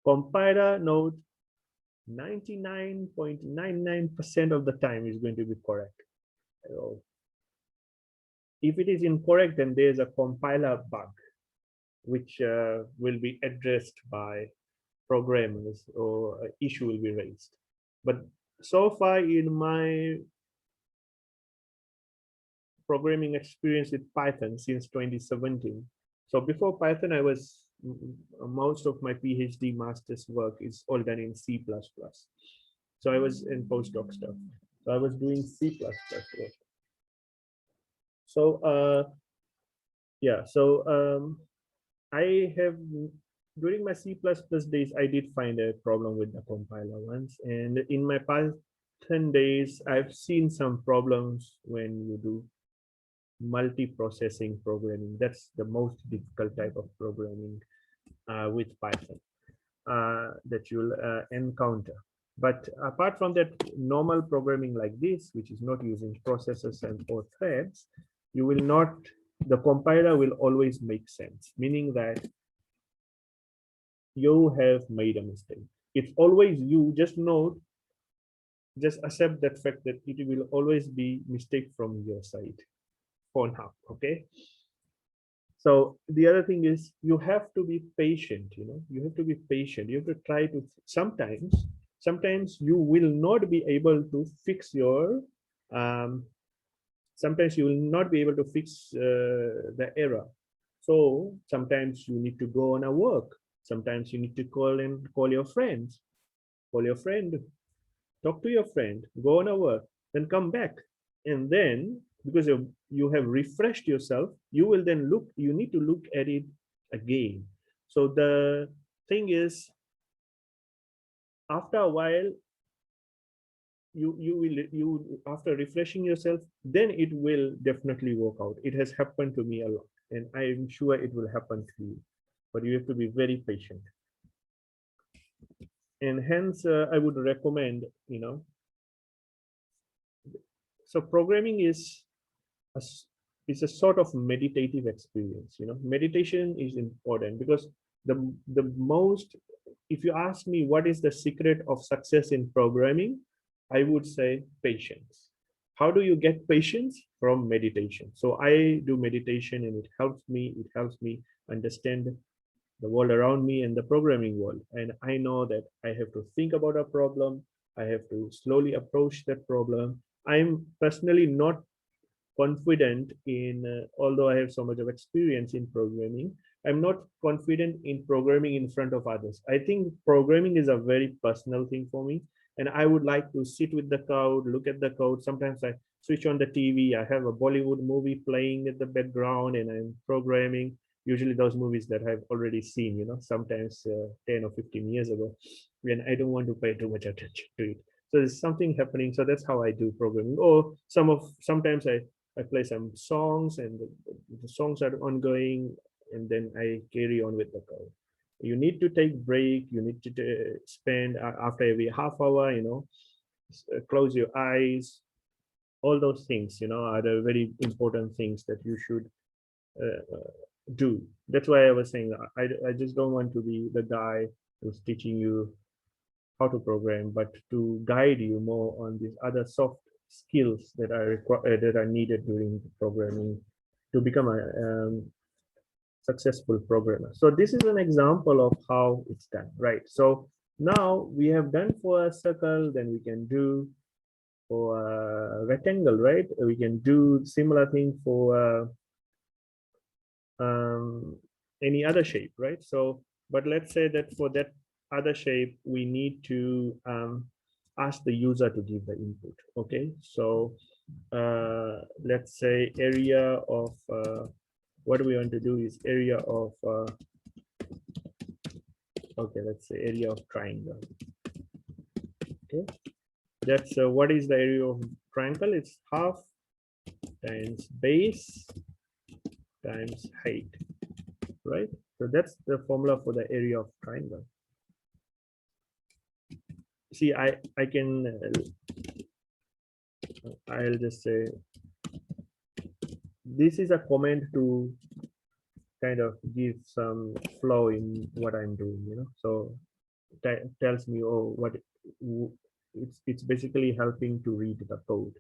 Compiler knows 99.99% of the time is going to be correct. So if it is incorrect, then there's a compiler bug, which will be addressed by programmers, or an issue will be raised. But so far in my programming experience with Python since 2017, so before Python, I was most of my PhD master's work is all done in C++. So I was in postdoc stuff. So I was doing C++ work. So yeah, so I have, during my C++ days, I did find a problem with the compiler once. And in my Python days, I've seen some problems when you do multi-processing programming. That's the most difficult type of programming with Python that you'll encounter. But apart from that normal programming like this, which is not using processes and or threads, you will not, the compiler will always make sense, meaning that you have made a mistake. It's always you, just know, just accept that fact that it will always be mistake from your side for now, okay? So the other thing is you have to be patient, you have to be patient. You have to try to, sometimes you will not be able to fix your, um, sometimes you will not be able to fix the error. So sometimes you need to go on a walk. Sometimes you need to call your friends, call your friend, talk to your friend, go on a work, then come back. And then because you have refreshed yourself, you will then look, you need to look at it again. So the thing is, after a while, you after refreshing yourself, then it will definitely work out. It has happened to me a lot, and I'm sure it will happen to you, but you have to be very patient. And hence I would recommend, so programming is a, is a sort of meditative experience. Meditation is important because the most, if you ask me what is the secret of success in programming, I would say patience. How do you get patience? From meditation. So I do meditation and it helps me understand the world around me and the programming world. And I know that I have to think about a problem. I have to slowly approach that problem. I'm personally not confident in, although I have so much of experience in programming, I'm not confident in programming in front of others. I think programming is a very personal thing for me. And I would like to sit with the code, look at the code. Sometimes I switch on the TV. I have a Bollywood movie playing at the background and I'm programming. Usually those movies that I've already seen, sometimes 10 or 15 years ago, when I don't want to pay too much attention to it. So there's something happening. So that's how I do programming. Or sometimes I play some songs and the songs are ongoing and then I carry on with the code. You need to take break. You need to spend after every half hour, close your eyes. All those things, are the very important things that you should do. That's why I was saying I just don't want to be the guy who's teaching you how to program, but to guide you more on these other soft skills that are required, that are needed during programming to become a successful programmer. So this is an example of how it's done, right? So now we have done for a circle, then we can do for a rectangle, right? We can do similar thing for any other shape, right? So, but let's say that for that other shape, we need to ask the user to give the input. Okay, so let's say area of what we want to do is area of okay, let's say area of triangle. Okay, that's what is the area of triangle? It's half times base times height, right? So that's the formula for the area of triangle. See, I can I'll just say this is a comment to kind of give some flow in what I'm doing, so that tells me, oh, what it's basically helping to read the code.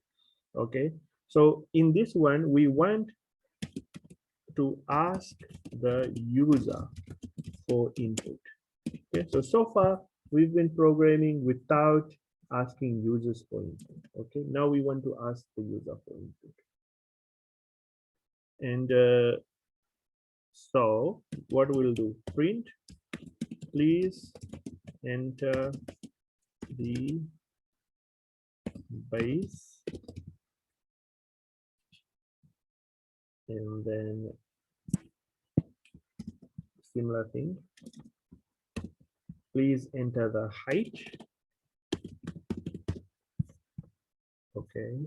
Okay, so in this one we want to ask the user for input. Okay, so far we've been programming without asking users for input. Okay, now we want to ask the user for input. And so what we'll do, print, please enter the base, and then similar thing, please enter the height. Okay,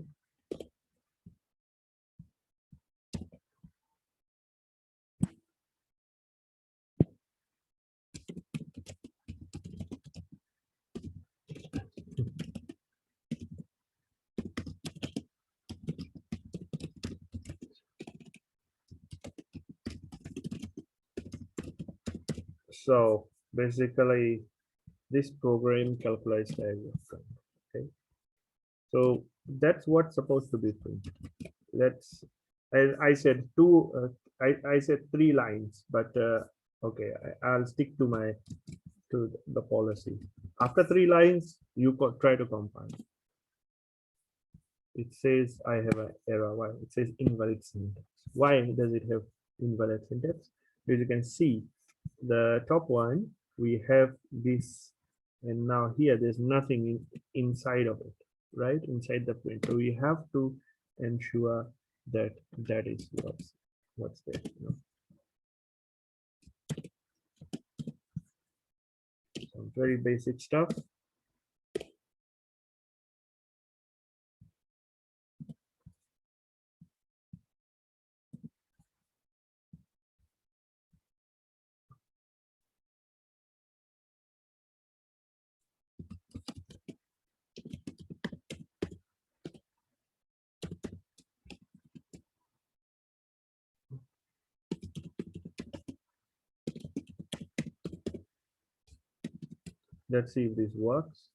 So basically this program calculates the area of curve. Okay, so that's what's supposed to be print. Let's, I said two, I said 3 lines, but okay, I'll stick to my the policy. After 3 lines, you try to compile. It says I have an error. Why? It says invalid syntax. Why does it have invalid syntax? Because you can see the top one, we have this, and now here there's nothing inside of it, right? Inside the print. So we have to ensure that that is what's there. You know? Some very basic stuff. Let's see if this works.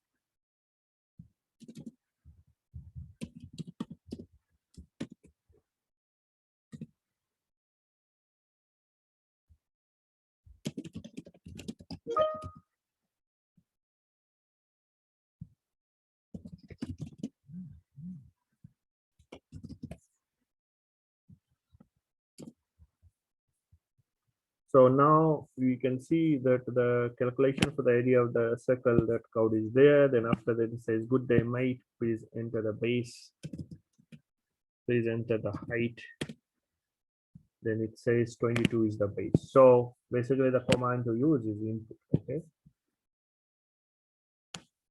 So now we can see that the calculation for the area of the circle, that code is there. Then after that it says good day mate, please enter the base, please enter the height. Then it says 22 is the base. So basically the command to use is input. Okay.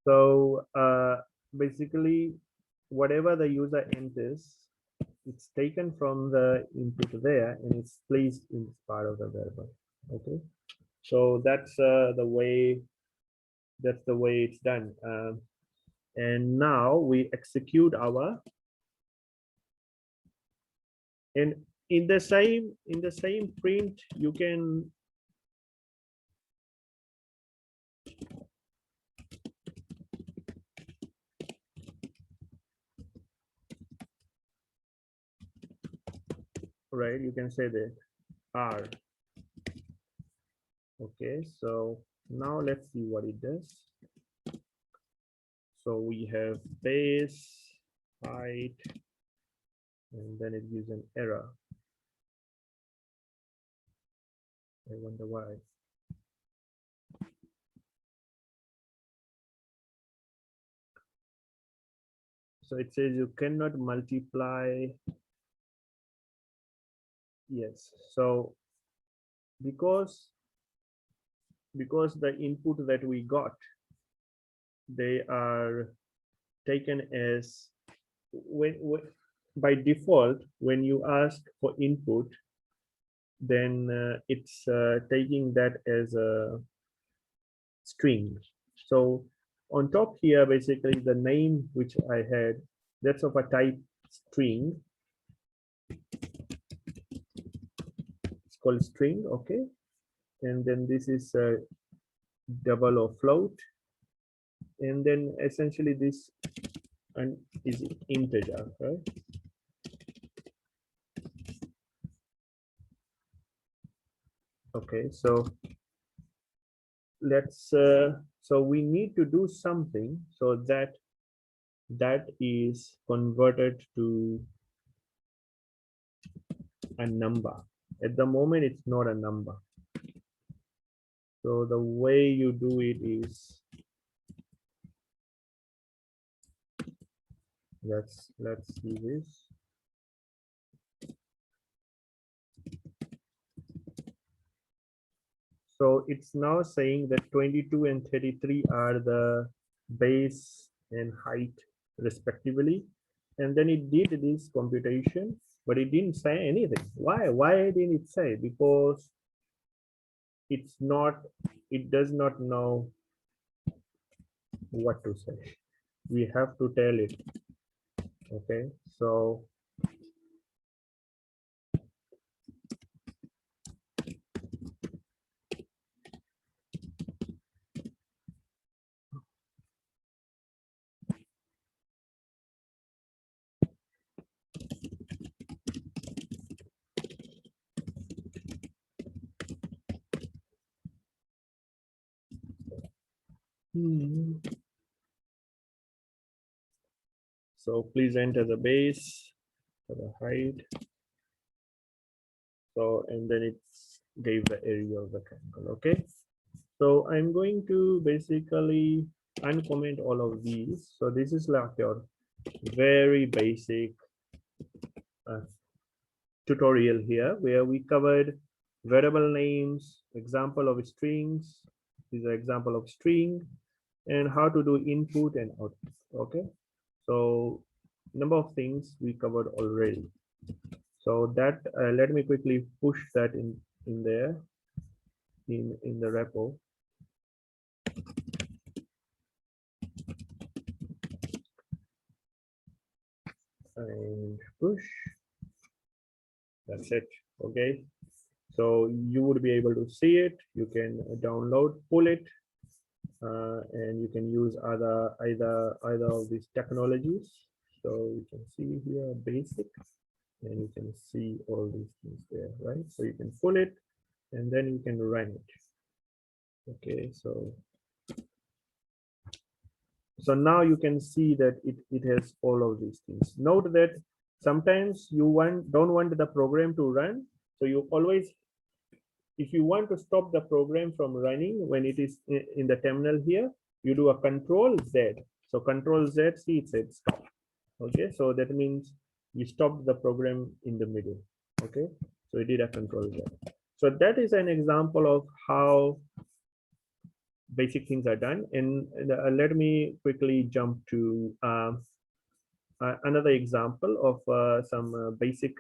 So basically whatever the user enters, it's taken from the input there and it's placed in part of the variable. Okay. So that's the way it's done. And now we execute our, and in the same print you can right, you can say that R. Okay, so now let's see what it does. So we have base, height, and then it gives an error. I wonder why. So it says you cannot multiply. Yes, so because the input that we got, they are taken as when by default when you ask for input, then it's taking that as a string. So on top here, basically the name which I had, that's of a type string. It's called string, okay. And then this is a double or float. And then essentially this and is integer, right? Okay, so let's so we need to do something so that that is converted to a number. At the moment it's not a number, so the way you do it is, let's see this. So it's now saying that 22 and 33 are the base and height respectively. And then it did this computation, but it didn't say anything. Why didn't it say? Because it's not, it does not know what to say. We have to tell it. Okay, so So please enter the base for the height. So, and then it's gave the area of the triangle. Okay. So I'm going to basically uncomment all of these. So this is like your very basic tutorial here where we covered variable names, example of strings, these are example of string, and how to do input and output. Okay, so number of things we covered already. So that let me quickly push that in there in the repo. And push. That's it. Okay, so you would be able to see it. You can download, pull it, and you can use either of these technologies. So you can see here basic, and you can see all these things there, right? So you can pull it, and then you can run it. Okay, so now you can see that it has all of these things. Note that sometimes you don't want the program to run, so you always, if you want to stop the program from running when it is in the terminal here, you do a Control Z. So Control Z, see it said stop. Okay, so that means you stopped the program in the middle. Okay, so it did a Control Z. So that is an example of how basic things are done. And let me quickly jump to another example of some basic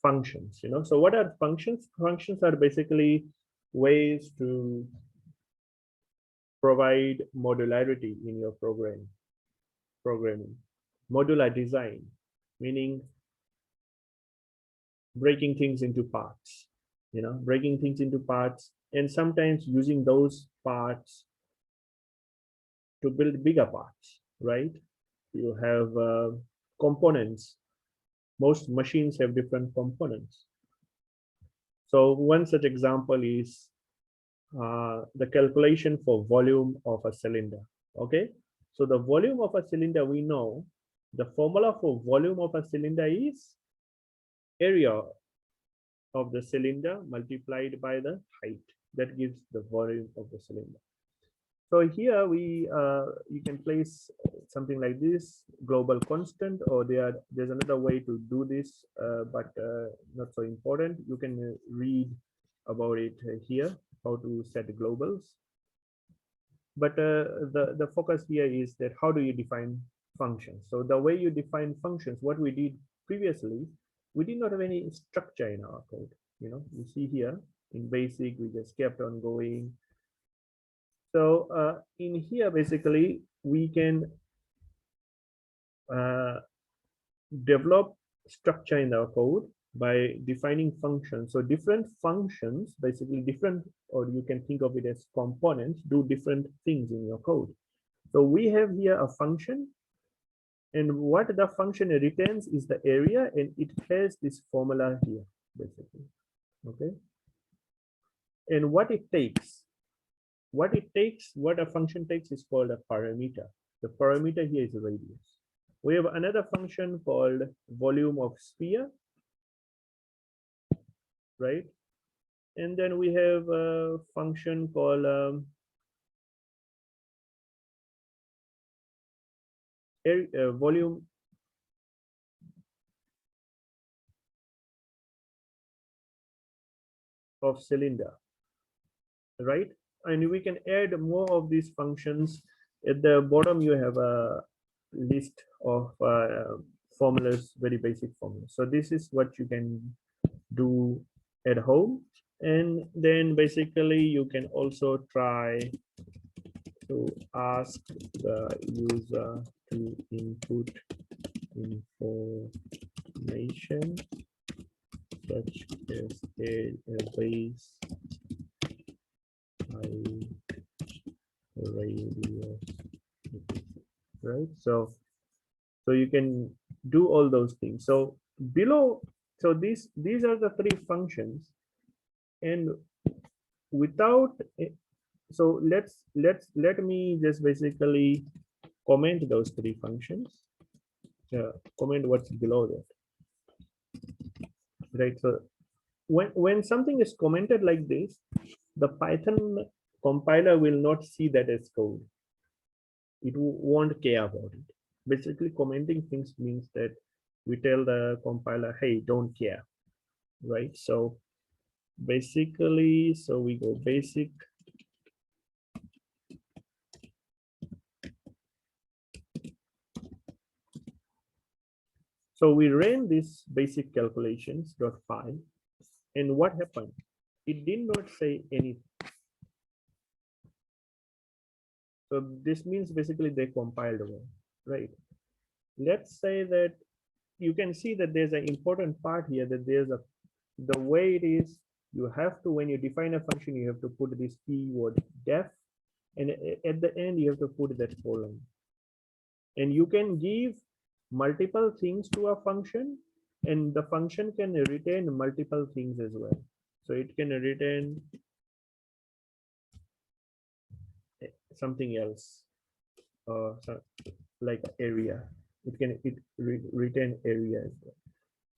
functions. So what are functions? Functions are basically ways to provide modularity in your programming. Modular design, meaning breaking things into parts, breaking things into parts, and sometimes using those parts to build bigger parts, right? You have components. Most machines have different components. So one such example is the calculation for volume of a cylinder. Okay, so the volume of a cylinder, we know the formula for volume of a cylinder is area of the cylinder multiplied by the height. That gives the volume of the cylinder. So here you can place something like this, global constant, or there's another way to do this, but not so important. You can read about it here, how to set globals. But the focus here is that how do you define functions? So the way you define functions, what we did previously, we did not have any structure in our code. You see here in basic, we just kept on going. So in here, basically, we can develop structure in our code by defining functions. So different functions, basically different, or you can think of it as components, do different things in your code. So we have here a function, and what the function returns is the area, and it has this formula here, basically. Okay. And what a function takes is called a parameter. The parameter here is the radius. We have another function called volume of sphere, right? And then we have a function called volume of cylinder, right? And we can add more of these functions. At the bottom, you have a list of formulas, very basic formulas. So this is what you can do at home. And then basically you can also try to ask the user to input information such as a base radius, right? So you can do all those things. So below, so these are the three functions, and without So let me just basically comment those three functions. Comment what's below that, right? So when something is commented like this, the Python compiler will not see that as code. It won't care about it. Basically, commenting things means that we tell the compiler, hey, don't care, right? So basically, so we go basic. So we ran this basic calculations.py, and what happened? It did not say anything. So this means basically they compiled well, right? Let's say that you can see that there's an important part here, that there's a, the way it is, you have to, when you define a function, you have to put this keyword def, and at the end you have to put that colon. And you can give multiple things to a function, and the function can retain multiple things as well. So it can retain something else, so like area. It can retain area as well.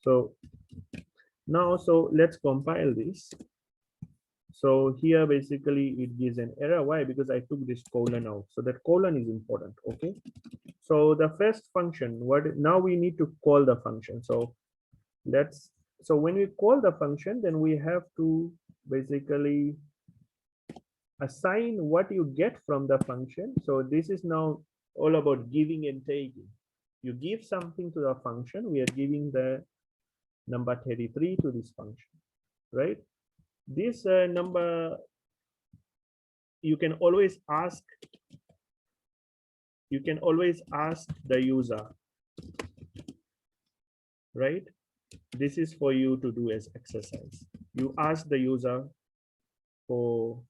So now, so let's compile this. So here basically it gives an error. Why? Because I took this colon out. So that colon is important. Okay. So the first function, what now we need to call the function. So let's, so when we call the function, then we have to basically assign what you get from the function. So this is now all about giving and taking. You give something to the function. We are giving the number 33 to this function, right? This number, you can always ask the user, right? This is for you to do as exercise. You ask the user for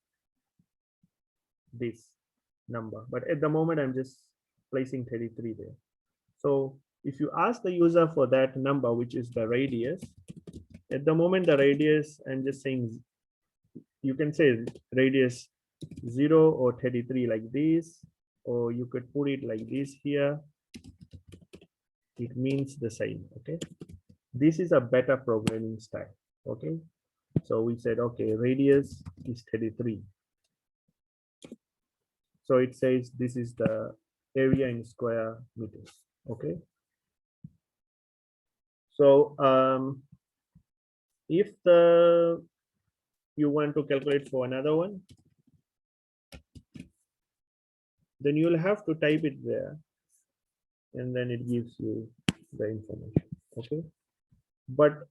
this number, but at the moment I'm just placing 33 there. So if you ask the user for that number, which is the radius, at the moment the radius, I'm just saying, you can say radius 0 or 33 like this, or you could put it like this here. It means the same. Okay, this is a better programming style. Okay, so we said, okay, radius is 33. So it says this is the area in square meters. Okay, so if you want to calculate for another one, then you'll have to type it there, and then it gives you the information. Okay, but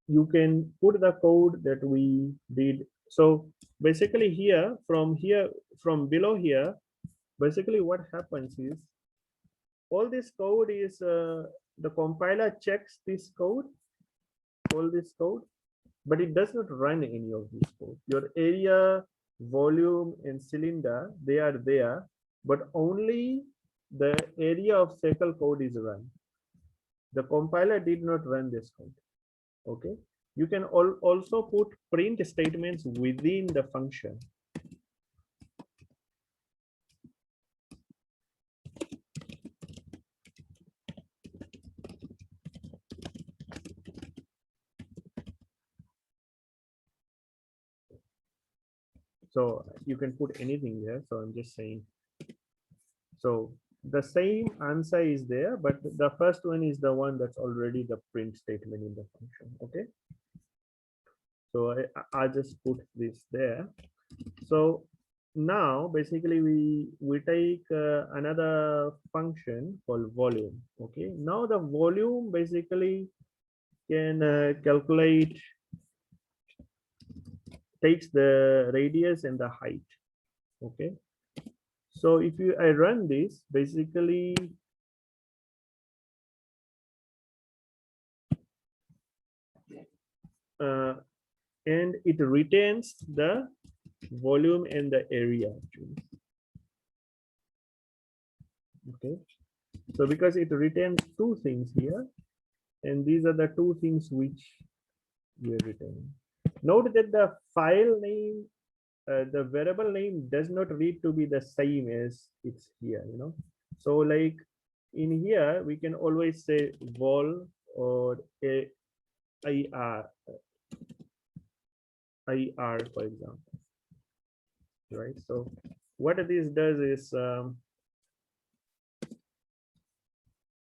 you can put the code that we did. So basically here, from below here, basically what happens is all this code is the compiler checks this code, all this code, but it does not run any of this code. Your area, volume, and cylinder, they are there, but only the area of circle code is run. The compiler did not run this code. Okay, you can also put print statements within the function. So you can put anything here. So I'm just saying, so the same answer is there, but the first one is the one that's already the print statement in the function. Okay, so I just put this there. So now basically we take another function called volume. Okay, now the volume basically can calculate, takes the radius and the height. Okay, so if I run this, basically and it retains the volume and the area actually. Okay, so because it retains two things here, and these are the two things which we are retaining. Note that the file name the variable name does not need to be the same as it's here, you know. So like in here, we can always say vol or a IR, for example, right? So what this does is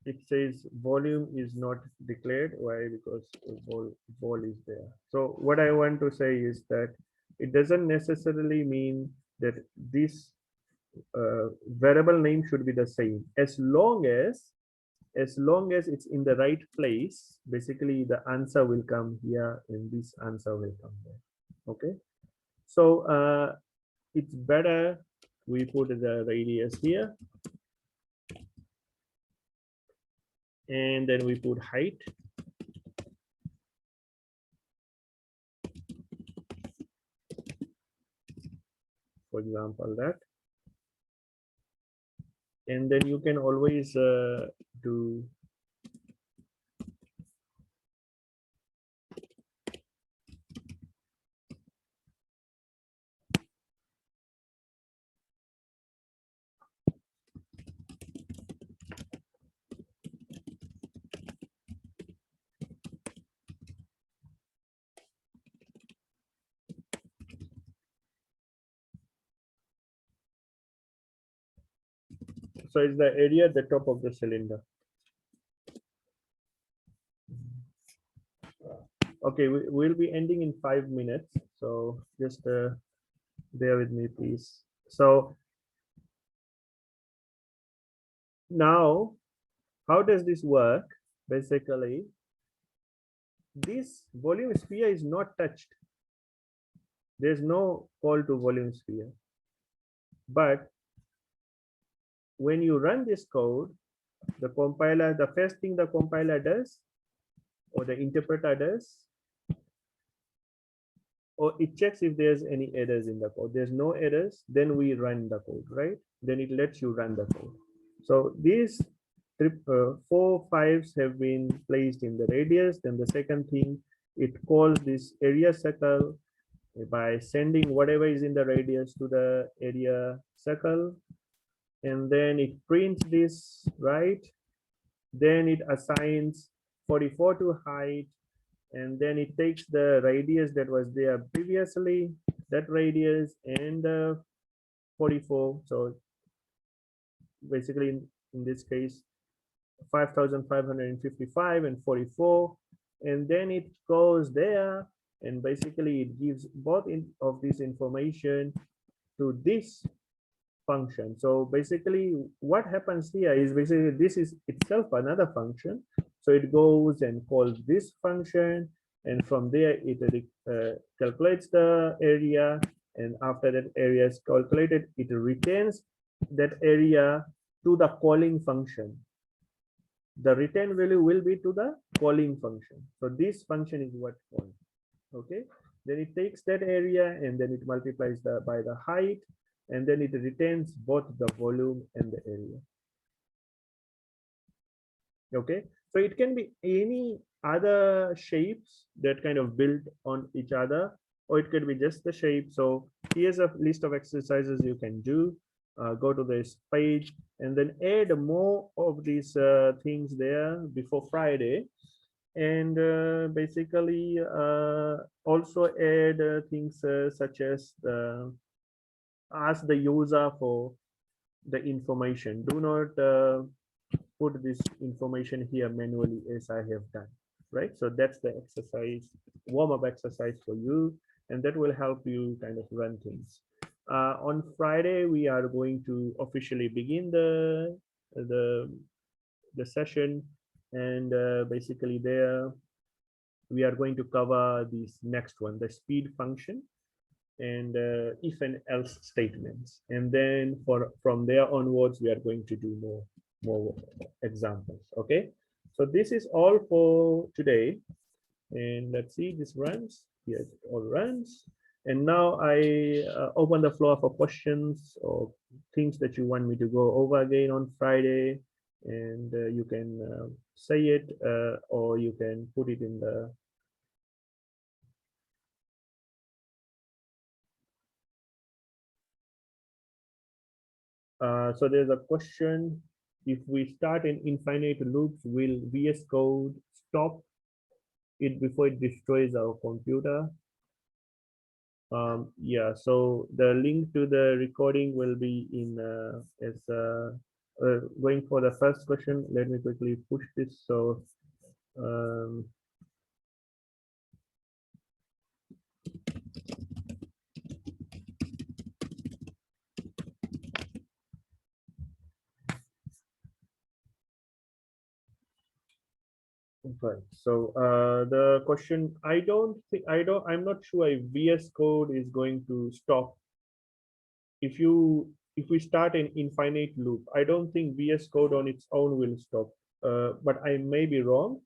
it says volume is not declared. Why? Because vol is there. So what I want to say is that it doesn't necessarily mean that this variable name should be the same, as long as it's in the right place. Basically the answer will come here and this answer will come there. Okay, so it's better we put the radius here and then we put height, for example, that. And then you can always do so it's the area at the top of the cylinder. Okay, we'll be ending in 5 minutes, so just bear with me, please. So now, how does this work? Basically, this volume sphere is not touched. There's no call to volume sphere. But when you run this code, the compiler, the first thing the compiler does, or the interpreter does, or it checks if there's any errors in the code. There's no errors, then we run the code, right? Then it lets you run the code. So these 4 5s have been placed in the radius. Then the second thing, it calls this area circle by sending whatever is in the radius to the area circle. And then it prints this, right? Then it assigns 44 to height, and then it takes the radius that was there previously, that radius, and 44. So basically in this case 5,555 and 44, and then it goes there and basically it gives both of this information to this function. So basically what happens here is basically this is itself another function. So it goes and calls this function, and from there it calculates the area, and after that area is calculated, it returns that area to the calling function. The return value will be to the calling function. So this function is what calls. Okay, then it takes that area and then it multiplies by the height, and then it returns both the volume and the area. Okay, so it can be any other shapes that kind of build on each other, or it could be just the shape. So here's a list of exercises you can do. Go to this page and then add more of these things there before Friday, and basically also add things such as ask the user for the information. Do not put this information here manually as I have done, right? So that's the exercise, warm-up exercise for you, and that will help you kind of run things. On Friday, we are going to officially begin the session, and basically there we are going to cover this next one, the speed function, and if and else statements, and then from there onwards we are going to do more examples. Okay, so this is all for today, and let's see, this runs. Yes, it all runs. And now I open the floor for questions or things that you want me to go over again on Friday, and you can say it or you can put it in the So there's a question: if we start an infinite loops, will VS Code stop it before it destroys our computer? Yeah, so the link to the recording will be in going for the first question. Let me quickly push this. So um, okay. So the question, I'm not sure if VS Code is going to stop if you if we start an infinite loop. I don't think VS Code on its own will stop, but I may be wrong.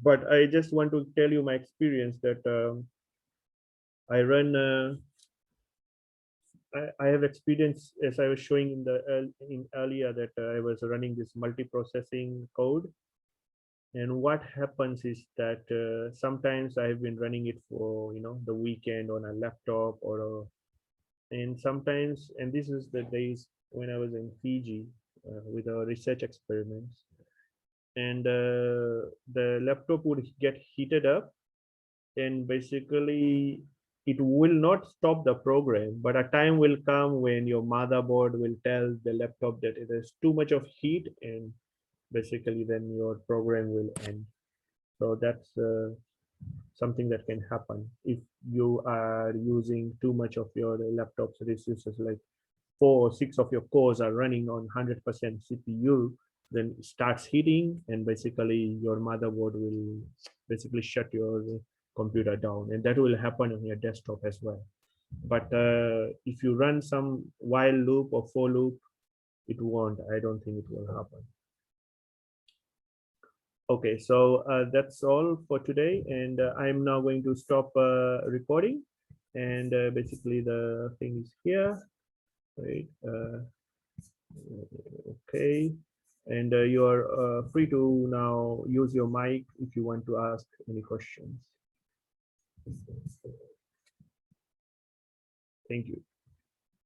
But I just want to tell you my experience that I run. I have experience, as I was showing in the in earlier, that I was running this multi-processing code, and what happens is that sometimes I've been running it for the weekend on a laptop and sometimes, and this is the days when I was in Fiji with our research experiments, and the laptop would get heated up, and basically it will not stop the program, but a time will come when your motherboard will tell the laptop that it is too much of heat, and basically then your program will end. So that's something that can happen if you are using too much of your laptop's resources, like 4 or 6 of your cores are running on 100% CPU, then it starts heating, and basically your motherboard will basically shut your computer down, and that will happen on your desktop as well. But if you run some while loop or for loop, it won't. I don't think it will happen. Okay, so that's all for today, and I'm now going to stop recording, and basically the thing is here, right? Okay, and you are free to now use your mic if you want to ask any questions. Thank you.